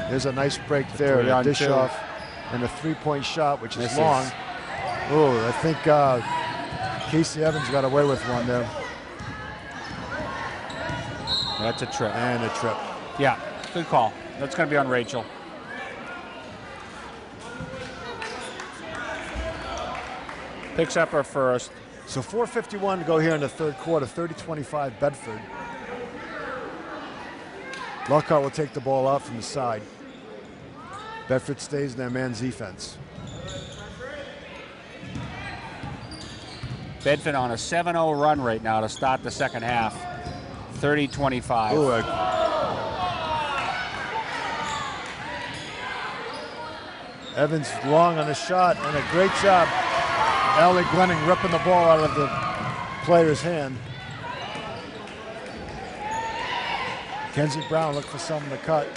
There's a nice break there. A dish off and a three-point shot, which is long. Oh, I think Casey Evans got away with one there. That's a trip. And a trip. Yeah, good call. That's going to be on Rachel. Picks up her first. So 4:51 to go here in the third quarter, 30-25 Bedford. Lockhart will take the ball out from the side. Bedford stays in their man's defense. Bedford on a 7-0 run right now to start the second half. 30-25. Ooh, Evans long on the shot, and a great job. Allie Glenning ripping the ball out of the player's hand. Kenzie Brown looked for someone to cut.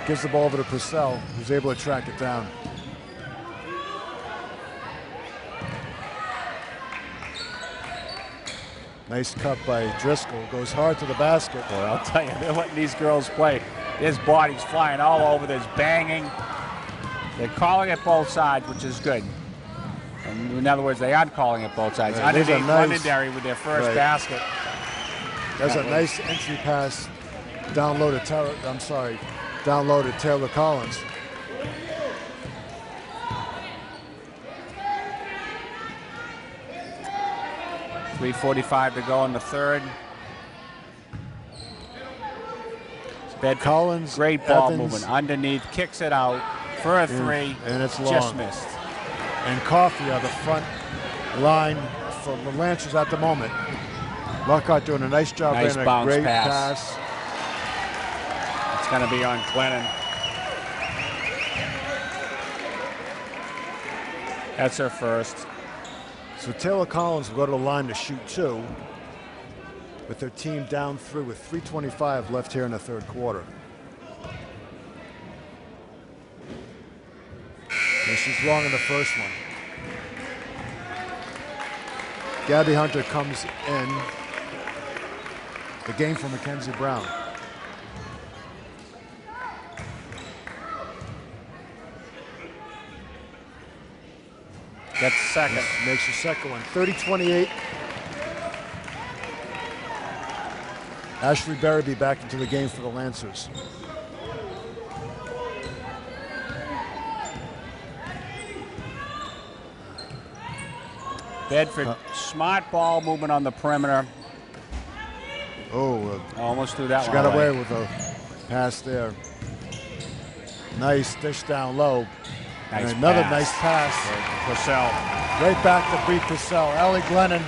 Gives the ball over to Purcell, who's able to track it down. Nice cut by Driscoll. Goes hard to the basket. Boy, I'll tell you, they're letting these girls play. There's bodies flying all over. There's banging. They're calling it both sides, which is good. And in other words, they aren't calling it both sides. Right, Underneath Londonderry with their first basket. There's a nice entry pass down low to Taylor Collins. .345 to go in the third. Collins, great ball Evans, movement. Underneath, kicks it out for a three. And it's long. Just missed. And Coffey on the front line for the Lancers at the moment. Lockhart doing a nice job. Nice and a bounce great pass. It's going to be on Glennon. That's her first. So Taylor Collins will go to the line to shoot 2 with their team down 3 with 3:25 left here in the third quarter. And she's long in the first one. Gabby Hunter comes in. The game for Mackenzie Brown. That's second. Makes your second one. 30-28. Ashley Berryby back into the game for the Lancers. Bedford, smart ball movement on the perimeter. Oh, almost threw that she one got away with a pass there. Nice dish down low. Nice and another pass. nice pass. Purcell. Right back to Bree Purcell. Allie Glennon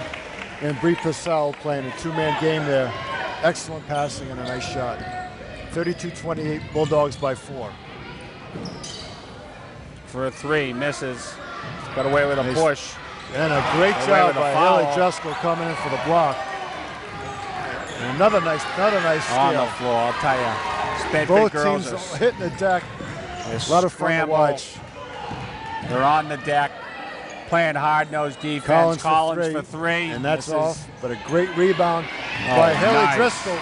and Bree Purcell playing a two-man game there. Excellent passing and a nice shot. 32-28, Bulldogs by 4. For a three, misses. Got away with a push. And a great job by Haley Driscoll coming in for the block. And another nice steal. On the floor, I'll tell you. Both teams hitting the deck. A lot of fun to watch. They're on the deck, playing hard-nosed defense. Collins for three. And that's off, but a great rebound by Haley Driscoll.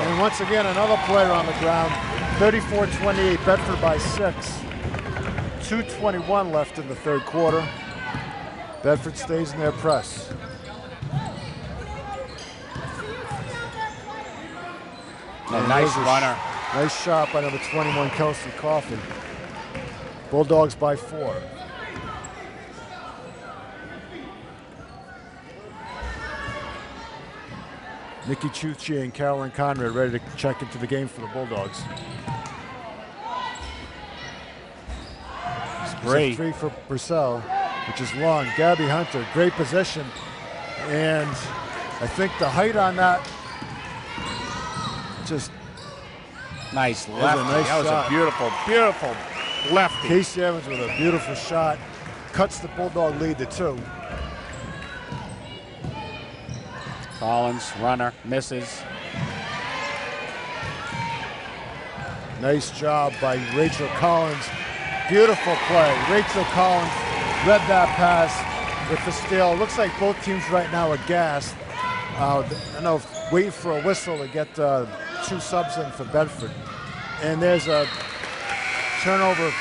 And once again, another player on the ground. 34-28, Bedford by 6. 2:21 left in the third quarter. Bedford stays in their press. A nice runner. Nice shot by number 21, Kelsey Coffin. Bulldogs by 4. Nikki Tucci and Caroline Conrad ready to check into the game for the Bulldogs. Great. 3 for Purcell, which is long. Gabby Hunter, great position. And I think the height on that just nice lefty. Nice that was shot. a beautiful, beautiful lefty. Casey Evans with a beautiful shot. Cuts the Bulldog lead to 2. Collins, runner, misses. Nice job by Rachel Collins. Beautiful play. Rachel Collins read that pass with the steal. Looks like both teams right now are gassed. I know, waiting for a whistle to get 2 subs in for Bedford. And there's a turnover.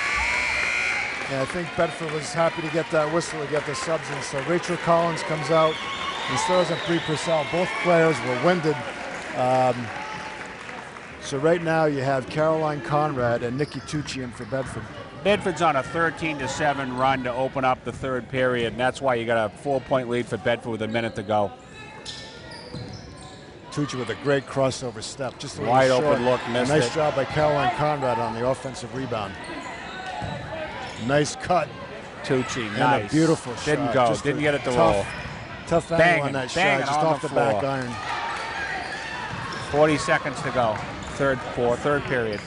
And I think Bedford was happy to get that whistle to get the subs in. So Rachel Collins comes out and still doesn't Bree Purcell. Both players were winded. So right now you have Caroline Conrad and Nikki Tucci in for Bedford. Bedford's on a 13-7 run to open up the third period, and that's why you got a 4-point lead for Bedford with a minute to go. Tucci with a great crossover step, just a wide short. open look, missed nice it. job by Caroline Conrad on the offensive rebound. Nice cut. Tucci, and nice. a beautiful shot. Didn't go, Just didn't a get it to tough, roll. Tough angle on that shot, just on off the back floor. iron. 40 seconds to go, third period.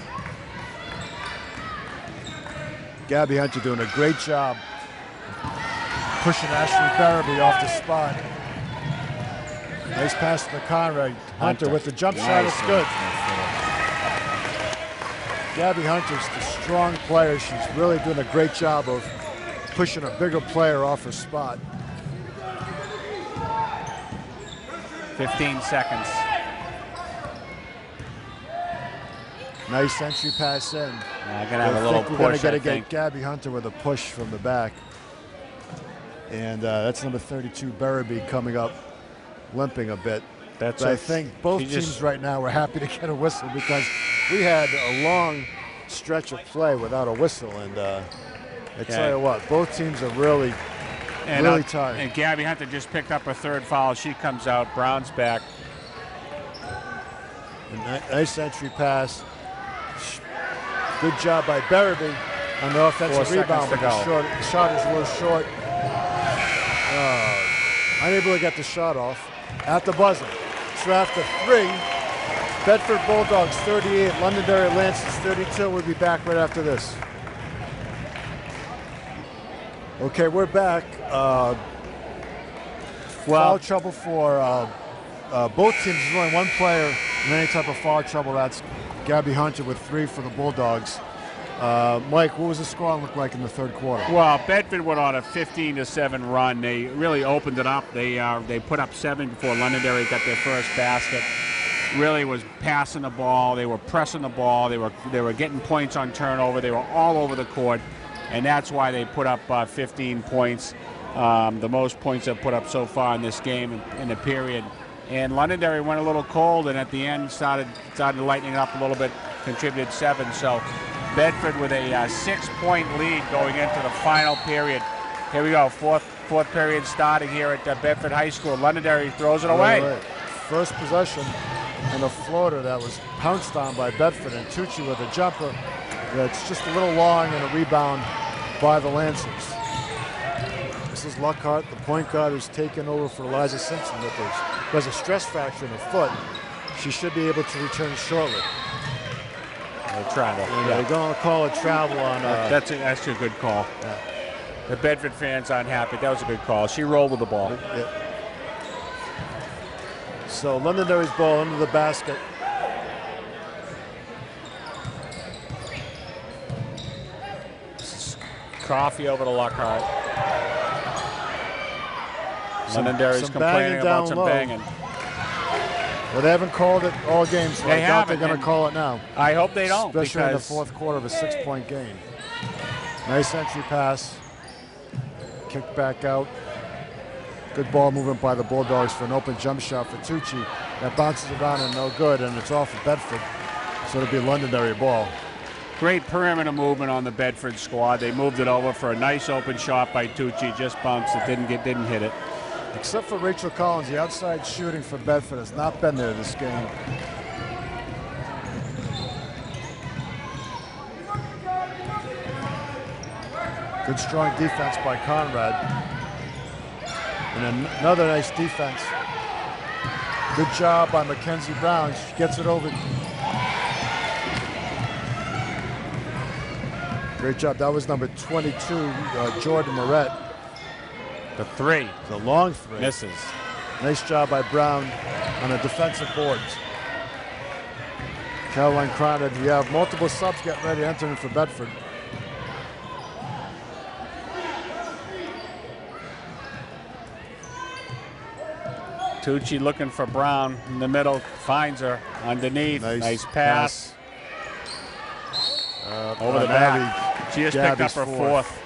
Gabby Hunter doing a great job pushing Ashley Barabee off the spot. Nice pass to Conrad. Hunter with the jump shot, it's good. Gabby Hunter's the strong player. She's really doing a great job of pushing a bigger player off her spot. 15 seconds. Nice entry pass in. Yeah, gonna have a little push. We're gonna get Gabby Hunter with a push from the back. And that's number 32, Barabee, coming up, limping a bit. But I think both teams right now are happy to get a whistle because we had a long stretch of play without a whistle. And I tell you what, both teams are really tired. And Gabby Hunter just picked up her 3rd foul. She comes out. Brown's back. Nice entry pass. Good job by Barabee on the offensive rebound, but the shot is a little short. Unable to get the shot off at the buzzer. So after 3, Bedford Bulldogs 38, Londonderry Lancers 32. We'll be back right after this. Okay, we're back. Foul trouble for both teams. There's only one player in any type of foul trouble. That's Gabby Hunter with 3 for the Bulldogs. Mike, what was the score look like in the 3rd quarter? Well, Bedford went on a 15-7 run. They really opened it up. They put up 7 before Londonderry got their first basket. Really was passing the ball. They were pressing the ball. They were getting points on turnover. They were all over the court, and that's why they put up 15 points, the most points they've put up so far in this game in the period. And Londonderry went a little cold, and at the end started lightening up a little bit, contributed 7. So Bedford with a 6-point lead going into the final period. Here we go, fourth period starting here at Bedford High School. Londonderry throws it away. Right. First possession and a floater that was pounced on by Bedford, and Tucci with a jumper that's just a little long and a rebound by the Lancers. This is Lockhart, the point guard, who's taken over for Eliza Simpson who has a stress fracture in her foot. She should be able to return shortly. Travel. They're going to call a travel on. That's a good call. Yeah. The Bedford fans aren't happy. That was a good call. She rolled with the ball. Yeah. So Londonderry's ball under the basket. Coffee over to Lockhart. Londonderry's complaining about some banging. Well, they haven't called it all game, so I doubt they're going to call it now. I hope they don't. Especially in the 4th quarter of a 6-point game. Nice entry pass. Kick back out. Good ball movement by the Bulldogs for an open jump shot for Tucci. That bounces around and no good, and it's off of Bedford. So it'll be Londonderry ball. Great perimeter movement on the Bedford squad. They moved it over for a nice open shot by Tucci. Just bounced it, didn't hit it. Except for Rachel Collins, the outside shooting for Bedford has not been there this game. Good strong defense by Conrad. And another nice defense. Good job by Mackenzie Brown. She gets it over. Great job. That was number 22, Jordan Moret. The three. It's a long three. Misses. Nice job by Brown on the defensive boards. Caroline Conrad, you have multiple subs getting ready to enter in for Bedford. Tucci looking for Brown in the middle, finds her underneath. Nice pass. Over the back. She just picked up her fourth.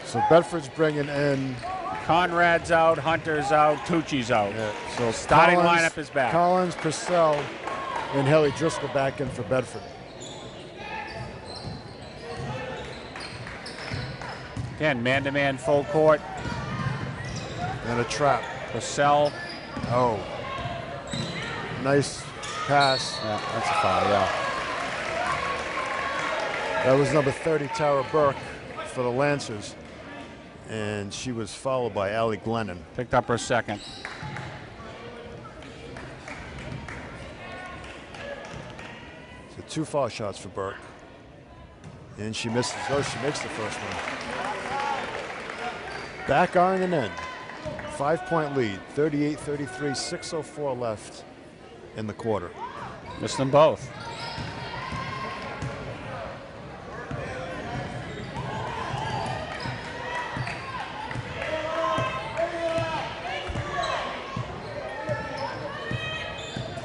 So Bedford's bringing in. Conrad's out, Hunter's out, Tucci's out. Yeah. So starting lineup is back. Collins, Purcell, and Haley Driscoll back in for Bedford. Again, man-to-man full court. And a trap. Purcell. Oh. Nice pass. Yeah, that's a foul, yeah. That was number 30, Tara Burke, for the Lancers. And she was followed by Allie Glennon. Picked up her second. So 2 foul shots for Burke. And she misses. Oh, she makes the first one. Back on and in. 5-point lead, 38-33, 6:04 left in the quarter. Missed them both.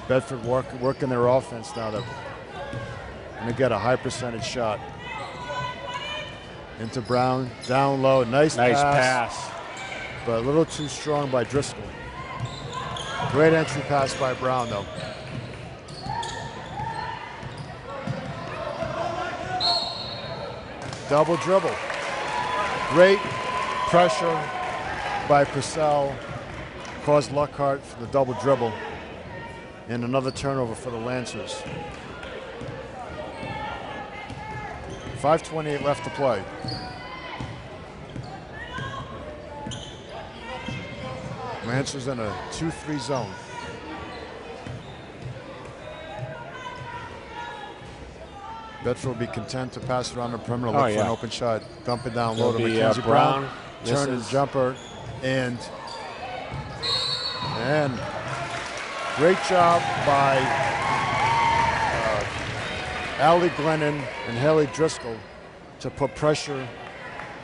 Bedford working their offense now. They're going to get a high percentage shot. Into Brown, down low, nice pass. But a little too strong by Driscoll. Great entry pass by Brown, though. Double dribble. Great pressure by Purcell. Caused Lockhart for the double dribble. And another turnover for the Lancers. 5:28 left to play. Lancers in a 2-3 zone. Bedford will be content to pass around the perimeter, look for an open shot, dump it down low to Mackenzie Brown. Turn his jumper, and great job by Allie Glennon and Haley Driscoll to put pressure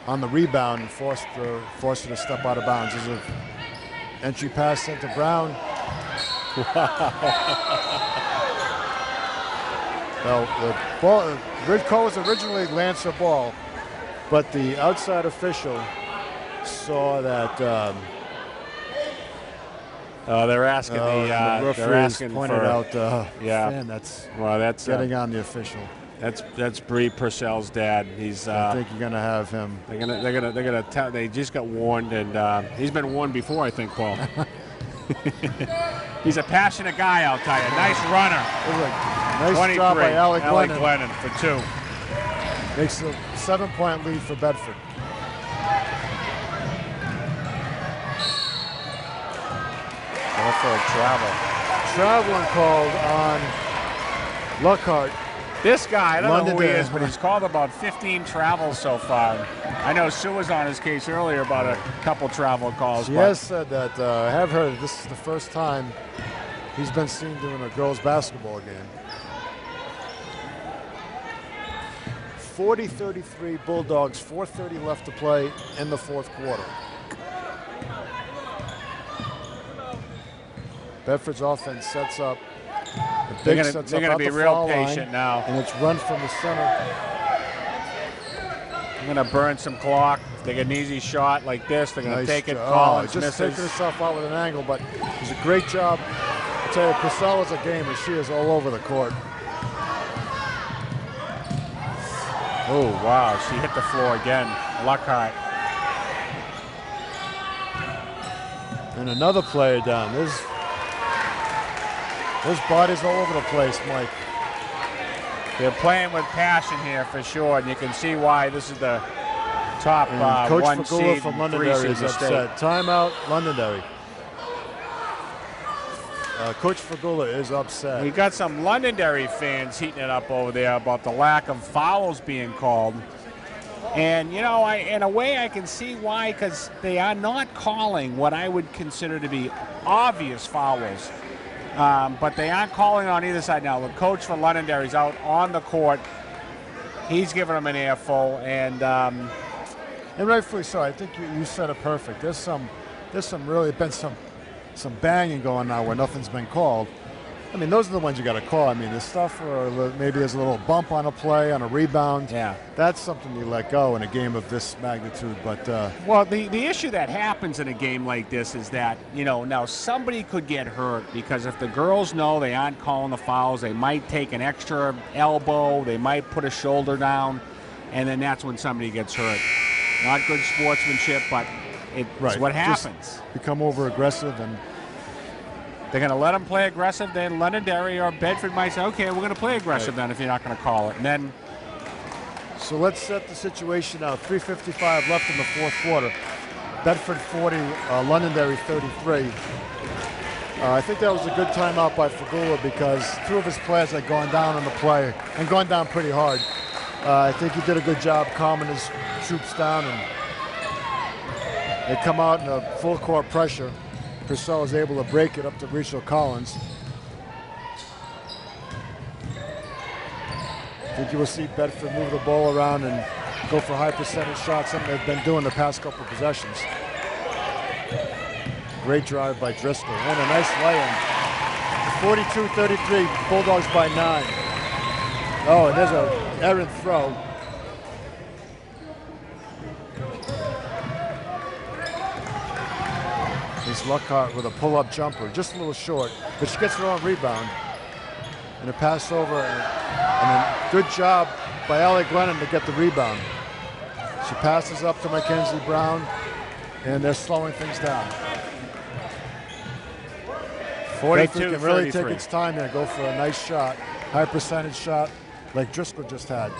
on the rebound and force her to step out of bounds. There's an entry pass into Brown. Well, the ball, Red Cole was originally Lancer ball, but the outside official saw that. They're asking the referee pointed out. Yeah, that's getting on the official. That's Bree Purcell's dad. He's. I think you're gonna have him. They're gonna tell. They just got warned, and he's been warned before, I think, Paul. He's a passionate guy, I'll tell you. Nice runner. Nice job by Allie Glennon for 2. Makes a 7-point lead for Bedford. For a travel. Traveling called on Lockhart. This guy, I don't know who he is, but he's called about 15 travels so far. I know Sue was on his case earlier about a couple travel calls. She has said that, I have heard this is the first time he's been seen doing a girls' basketball game. 40-33 Bulldogs, 4:30 left to play in the fourth quarter. Bedford's offense sets up. They're going to be real patient now. And it's run from the center. I'm going to burn some clock. If they get an easy shot like this, they're going to take it. Collins just misses. taking herself out with an angle, but it was a great job. I tell you, Priscilla's a gamer. She is all over the court. Oh, wow. She hit the floor again. Lockhart. And another player down. There's bodies all over the place, Mike. They're playing with passion here for sure, and you can see why this is the top Coach one Fagula seed from and 3 Londonderry seed is in the upset. Timeout, Londonderry. Coach Fagula is upset. We got some Londonderry fans heating it up over there about the lack of fouls being called. And, you know, in a way I can see why, because they are not calling what I would consider to be obvious fouls. But they aren't calling on either side now. The coach for Londonderry's out on the court. He's giving them an earful, and rightfully so. I think you said it perfect. There's really been some banging going on where nothing's been called. I mean, those are the ones you got to call. I mean, the stuff where maybe there's a little bump on a play, on a rebound. Yeah, that's something you let go in a game of this magnitude. But well, the issue that happens in a game like this is that, you know, now somebody could get hurt because if the girls know they aren't calling the fouls, they might take an extra elbow, they might put a shoulder down, and then that's when somebody gets hurt. Not good sportsmanship, but it's what happens. Just become over aggressive, and they're going to let them play aggressive. Then Londonderry or Bedford might say, okay, we're going to play aggressive then if you're not going to call it. And then, so let's set the situation now. 3:55 left in the fourth quarter. Bedford 40, Londonderry 33. I think that was a good timeout by Fagula because 2 of his players had gone down on the play and gone down pretty hard. I think he did a good job calming his troops down, and they come out in a full court pressure. Purcell is able to break it up to Rachel Collins. I think you will see Bedford move the ball around and go for high percentage shots, something they've been doing the past couple of possessions. Great drive by Driscoll and a nice lay-in. 42-33, Bulldogs by 9. Oh, and there's an errant throw. Here's Lockhart with a pull-up jumper, just a little short, but she gets her own rebound. And a pass over, and a good job by Allie Glennon to get the rebound. She passes up to Mackenzie Brown, and they're slowing things down. 42 can really take its time here, go for a nice shot, high percentage shot, like Driscoll just had.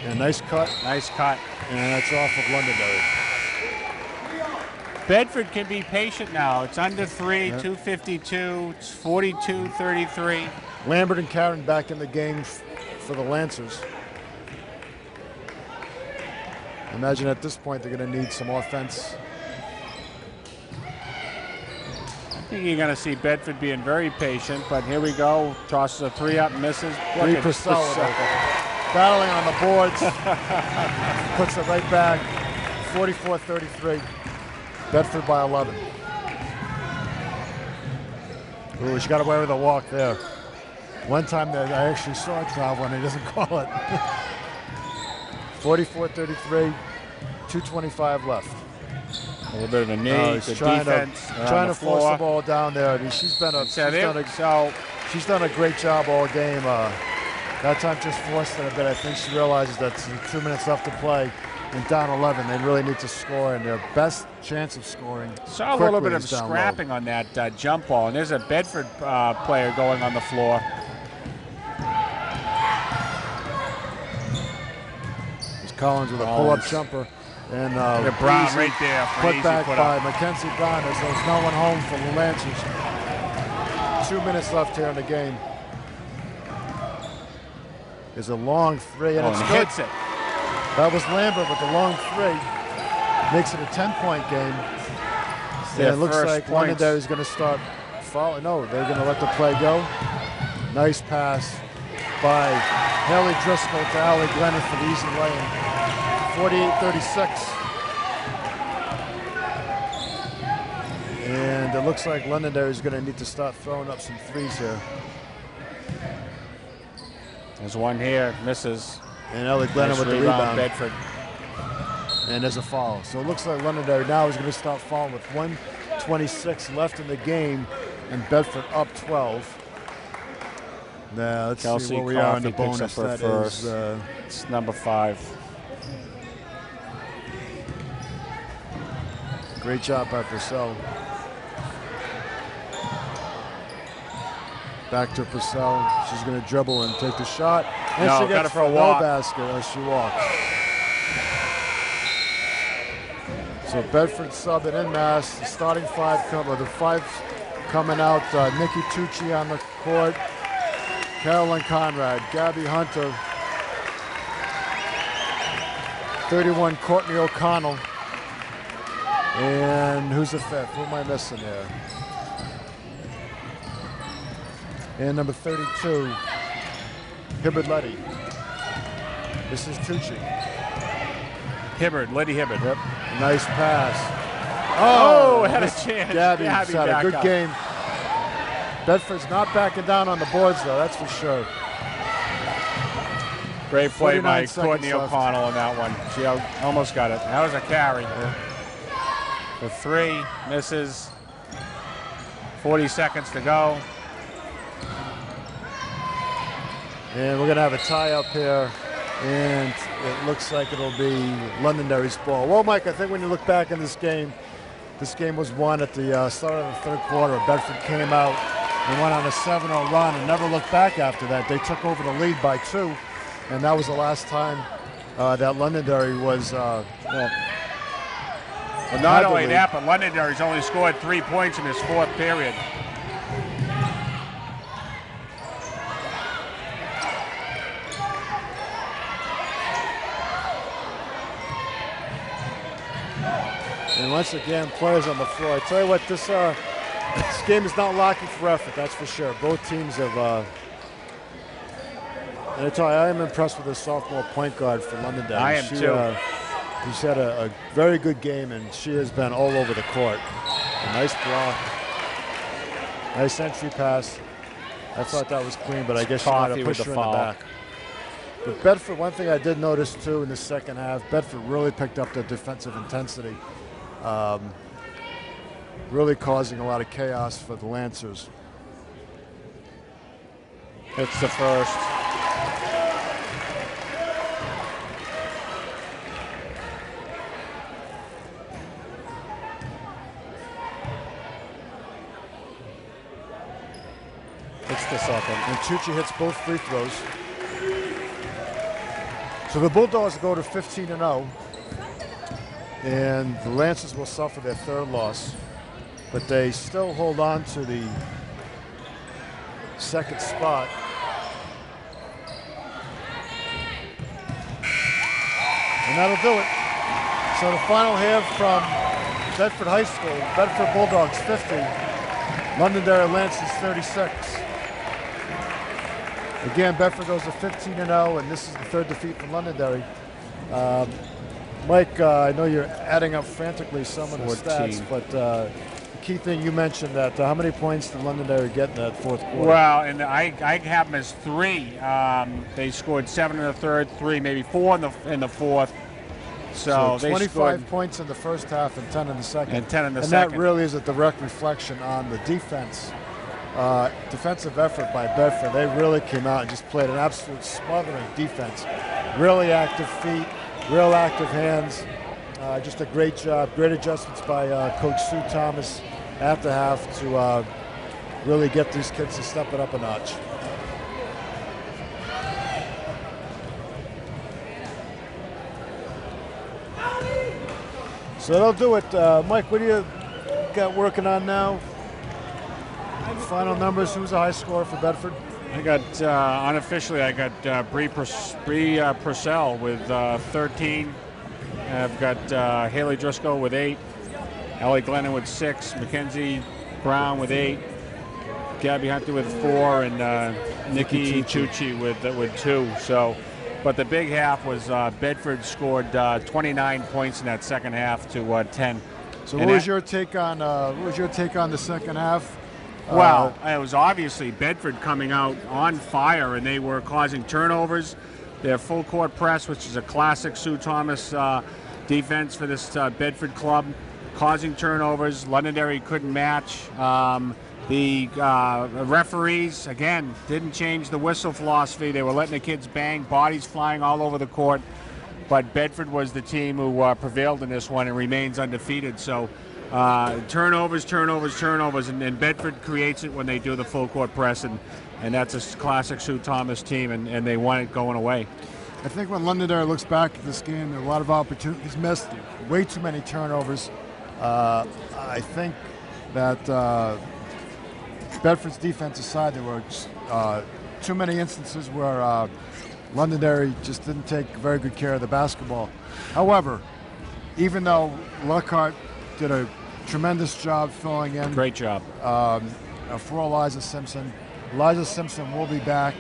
And nice cut. Nice cut. And that's off of Londonderry. Bedford can be patient now. It's under 3, 2:52. It's 42-33. Lambert and Karen back in the game for the Lancers. Imagine at this point they're going to need some offense. I think you're going to see Bedford being very patient, but here we go. Tosses a 3 up, misses. Lee Purcell battling on the boards. Puts it right back. 44-33. Bedford by 11. Ooh, she got away with a walk there. One time that I actually saw a travel and he doesn't call it. 44-33, 2:25 left. A little bit of a knee, good defense. Trying to force the ball down there. I mean, she's done a great job all game. That time just forced it a bit. I think she realizes that 2 minutes left to play and down 11. They really need to score, and their best chance of scoring. Saw a little bit of scrapping on that jump ball, and there's a Bedford player going on the floor. There's Collins with a pull-up jumper. And Brown right there. Put back by Mackenzie Brown as there's no one home for the Lancers. 2 minutes left here in the game. There's a long 3, and it's good. Hits it. That was Lambert with the long 3. Makes it a 10-point game. And it looks like Londonderry is going to start following. No, they're going to let the play go. Nice pass by Haley Driscoll to Allie Glennon for the easy lay-in. 48-36. And it looks like Londonderry is going to need to start throwing up some threes here. There's one here, misses. And Ellie Glennon Nice with the rebound, rebound. Bedford. And there's a foul. So it looks like Londonderry now is going to start fouling with 1:26 left in the game, and Bedford up 12. Now let's Kelsey see where we are in the Coffey picks bonus. up her That first. is It's number 5. great job by Purcell. Back to Purcell. She's going to dribble and take the shot. And No, she got gets it for a no walk. basket as she walks. So Bedford subbing in mass. The starting 5 the 5 coming out. Nikki Tucci on the court. Carolyn Conrad, Gabby Hunter, 31 Courtney O'Connell, and who's the 5th? Who am I missing there? And number 32, Hibbard Letty. This is Tucci. Hibbard, Letty Hibbard. Yep, nice pass. Oh, had a this chance. Gabby's Gabby had a back good up. game. Bedford's not backing down on the boards, though, that's for sure. Great play by 49 seconds Courtney left. O'Connell on that one. She almost got it. That was a carry. Yeah. The 3 misses. 40 seconds to go. And we're going to have a tie up here, and it looks like it'll be Londonderry's ball. Well, Mike, I think when you look back in this game was won at the start of the 3rd quarter. Bedford came out and went on a 7-0 run and never looked back after that. They took over the lead by 2, and that was the last time that Londonderry was Well, not only that, but Londonderry's only scored 3 points in his 4th period. And once again, players on the floor. I tell you what, this game is not lacking for effort, that's for sure. Both teams have, and I tell you, I am impressed with the sophomore point guard for Londonderry. I am too. She's had a very good game, and she has been all over the court. A nice block, nice entry pass. I thought that was clean, but I guess she might have pushed her in the back. But Bedford, one thing I did notice too in the second half, Bedford really picked up the defensive intensity. Really causing a lot of chaos for the Lancers. It's the first. It's the second. And Tucci hits both free throws. So the Bulldogs go to 15-0. And the Lancers will suffer their 3rd loss. But they still hold on to the 2nd spot. And that'll do it. So the final here from Bedford High School, Bedford Bulldogs 50, Londonderry Lancers 36. Again, Bedford goes to 15-0, and this is the 3rd defeat from Londonderry. Mike, I know you're adding up frantically some of the 14. stats, but the key thing you mentioned that how many points did Londonderry get in that 4th quarter? Well, and I have them as 3. They scored 7 in the 3rd, 3, maybe 4 in the 4th. So they 25 scored points in the first half and 10 in the second. And 10 in the and second. that really is a direct reflection on the defense. Defensive effort by Bedford. They really came out and just played an absolute smothering defense. Really active feet, real active hands. Just a great job. Great adjustments by Coach Sue Thomas at the half to really get these kids to step it up a notch. So that'll do it. Mike, what do you got working on now? Final numbers, who's a high scorer for Bedford? I got, unofficially, I got Bree Purcell with 13. I've got Haley Driscoll with 8. Ellie Glennon with 6. Mackenzie Brown with 8. Gabby Hunter with 4. And Nikki Tucci with 2. So, but the big half was Bedford scored 29 points in that second half to 10. So what was your take on the second half? Well, it was obviously Bedford coming out on fire, and they were causing turnovers. Their full court press, which is a classic Sue Thomas defense for this Bedford club, causing turnovers. Londonderry couldn't match. The referees, again, didn't change the whistle philosophy. They were letting the kids bang, bodies flying all over the court. But Bedford was the team who prevailed in this one and remains undefeated. So turnovers, and Bedford creates it when they do the full court press, and that's a classic Sue Thomas team, and they want it going away. I think when Londonderry looks back at this game, there are a lot of opportunities missed, way too many turnovers. I think that Bedford's defensive side, there were too many instances where Londonderry just didn't take very good care of the basketball. However, even though Lockhart did a tremendous job filling in. Great job. For Eliza Simpson. Eliza Simpson will be back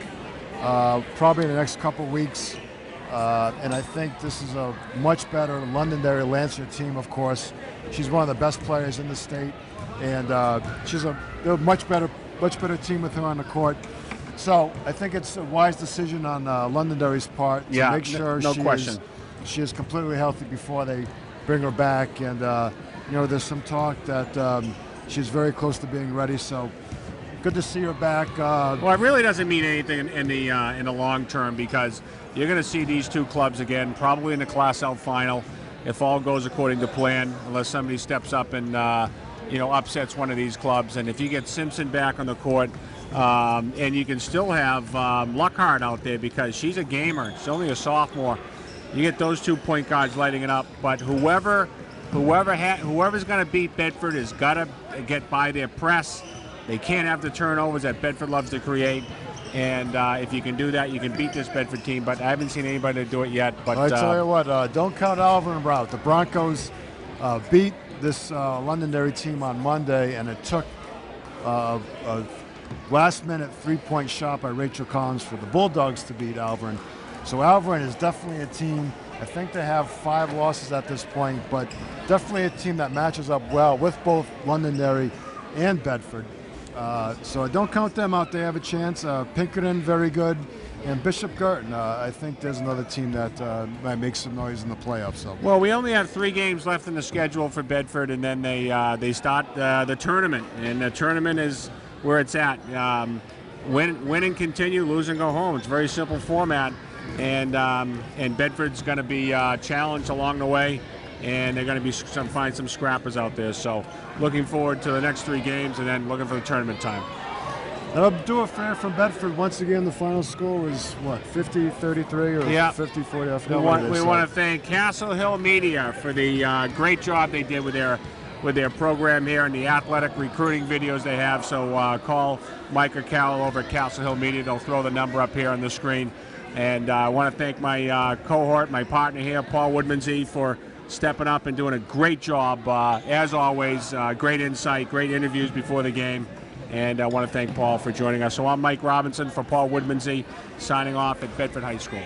probably in the next couple weeks. And I think this is a much better Londonderry Lancer team, of course. She's one of the best players in the state. And she's a much better team with her on the court. So I think it's a wise decision on Londonderry's part to make sure she is completely healthy before they bring her back. And there's some talk that she's very close to being ready. So good to see her back. Well, it really doesn't mean anything in the long term, because you're going to see these two clubs again, probably in the Class L final, if all goes according to plan, unless somebody steps up and upsets one of these clubs. And if you get Simpson back on the court, and you can still have Lockhart out there because she's a gamer. She's only a sophomore. You get those 2 point guards lighting it up. But whoever's going to beat Bedford has got to get by their press. They can't have the turnovers that Bedford loves to create. And if you can do that, you can beat this Bedford team. But I haven't seen anybody do it yet. But I tell you what, don't count Alvin out. The Broncos beat this Londonderry team on Monday, and it took a last-minute three-point shot by Rachel Collins for the Bulldogs to beat Alvin. So Alvin is definitely a team. I think they have 5 losses at this point, but definitely a team that matches up well with both Londonderry and Bedford. So don't count them out. They have a chance. Pinkerton, very good. And Bishop Girton, I think there's another team that might make some noise in the playoffs. So. Well, we only have 3 games left in the schedule for Bedford, and then they start the tournament. And the tournament is where it's at. Win and continue, lose and go home. It's a very simple format. And Bedford's going to be challenged along the way, and they're going to be find some scrappers out there. So looking forward to the next 3 games, and then looking for the tournament time. That'll do it fair from Bedford. Once again, the final score was, 50-33 or 50-40? We want to thank CastleHill Media for the great job they did with their program here and the athletic recruiting videos they have. So call Mike or Cal over at CastleHill Media. They'll throw the number up here on the screen. And I want to thank my cohort, my partner here, Paul Woodmansey, for stepping up and doing a great job. As always, great insight, great interviews before the game. And I want to thank Paul for joining us. So I'm Mike Robinson for Paul Woodmansey, signing off at Bedford High School.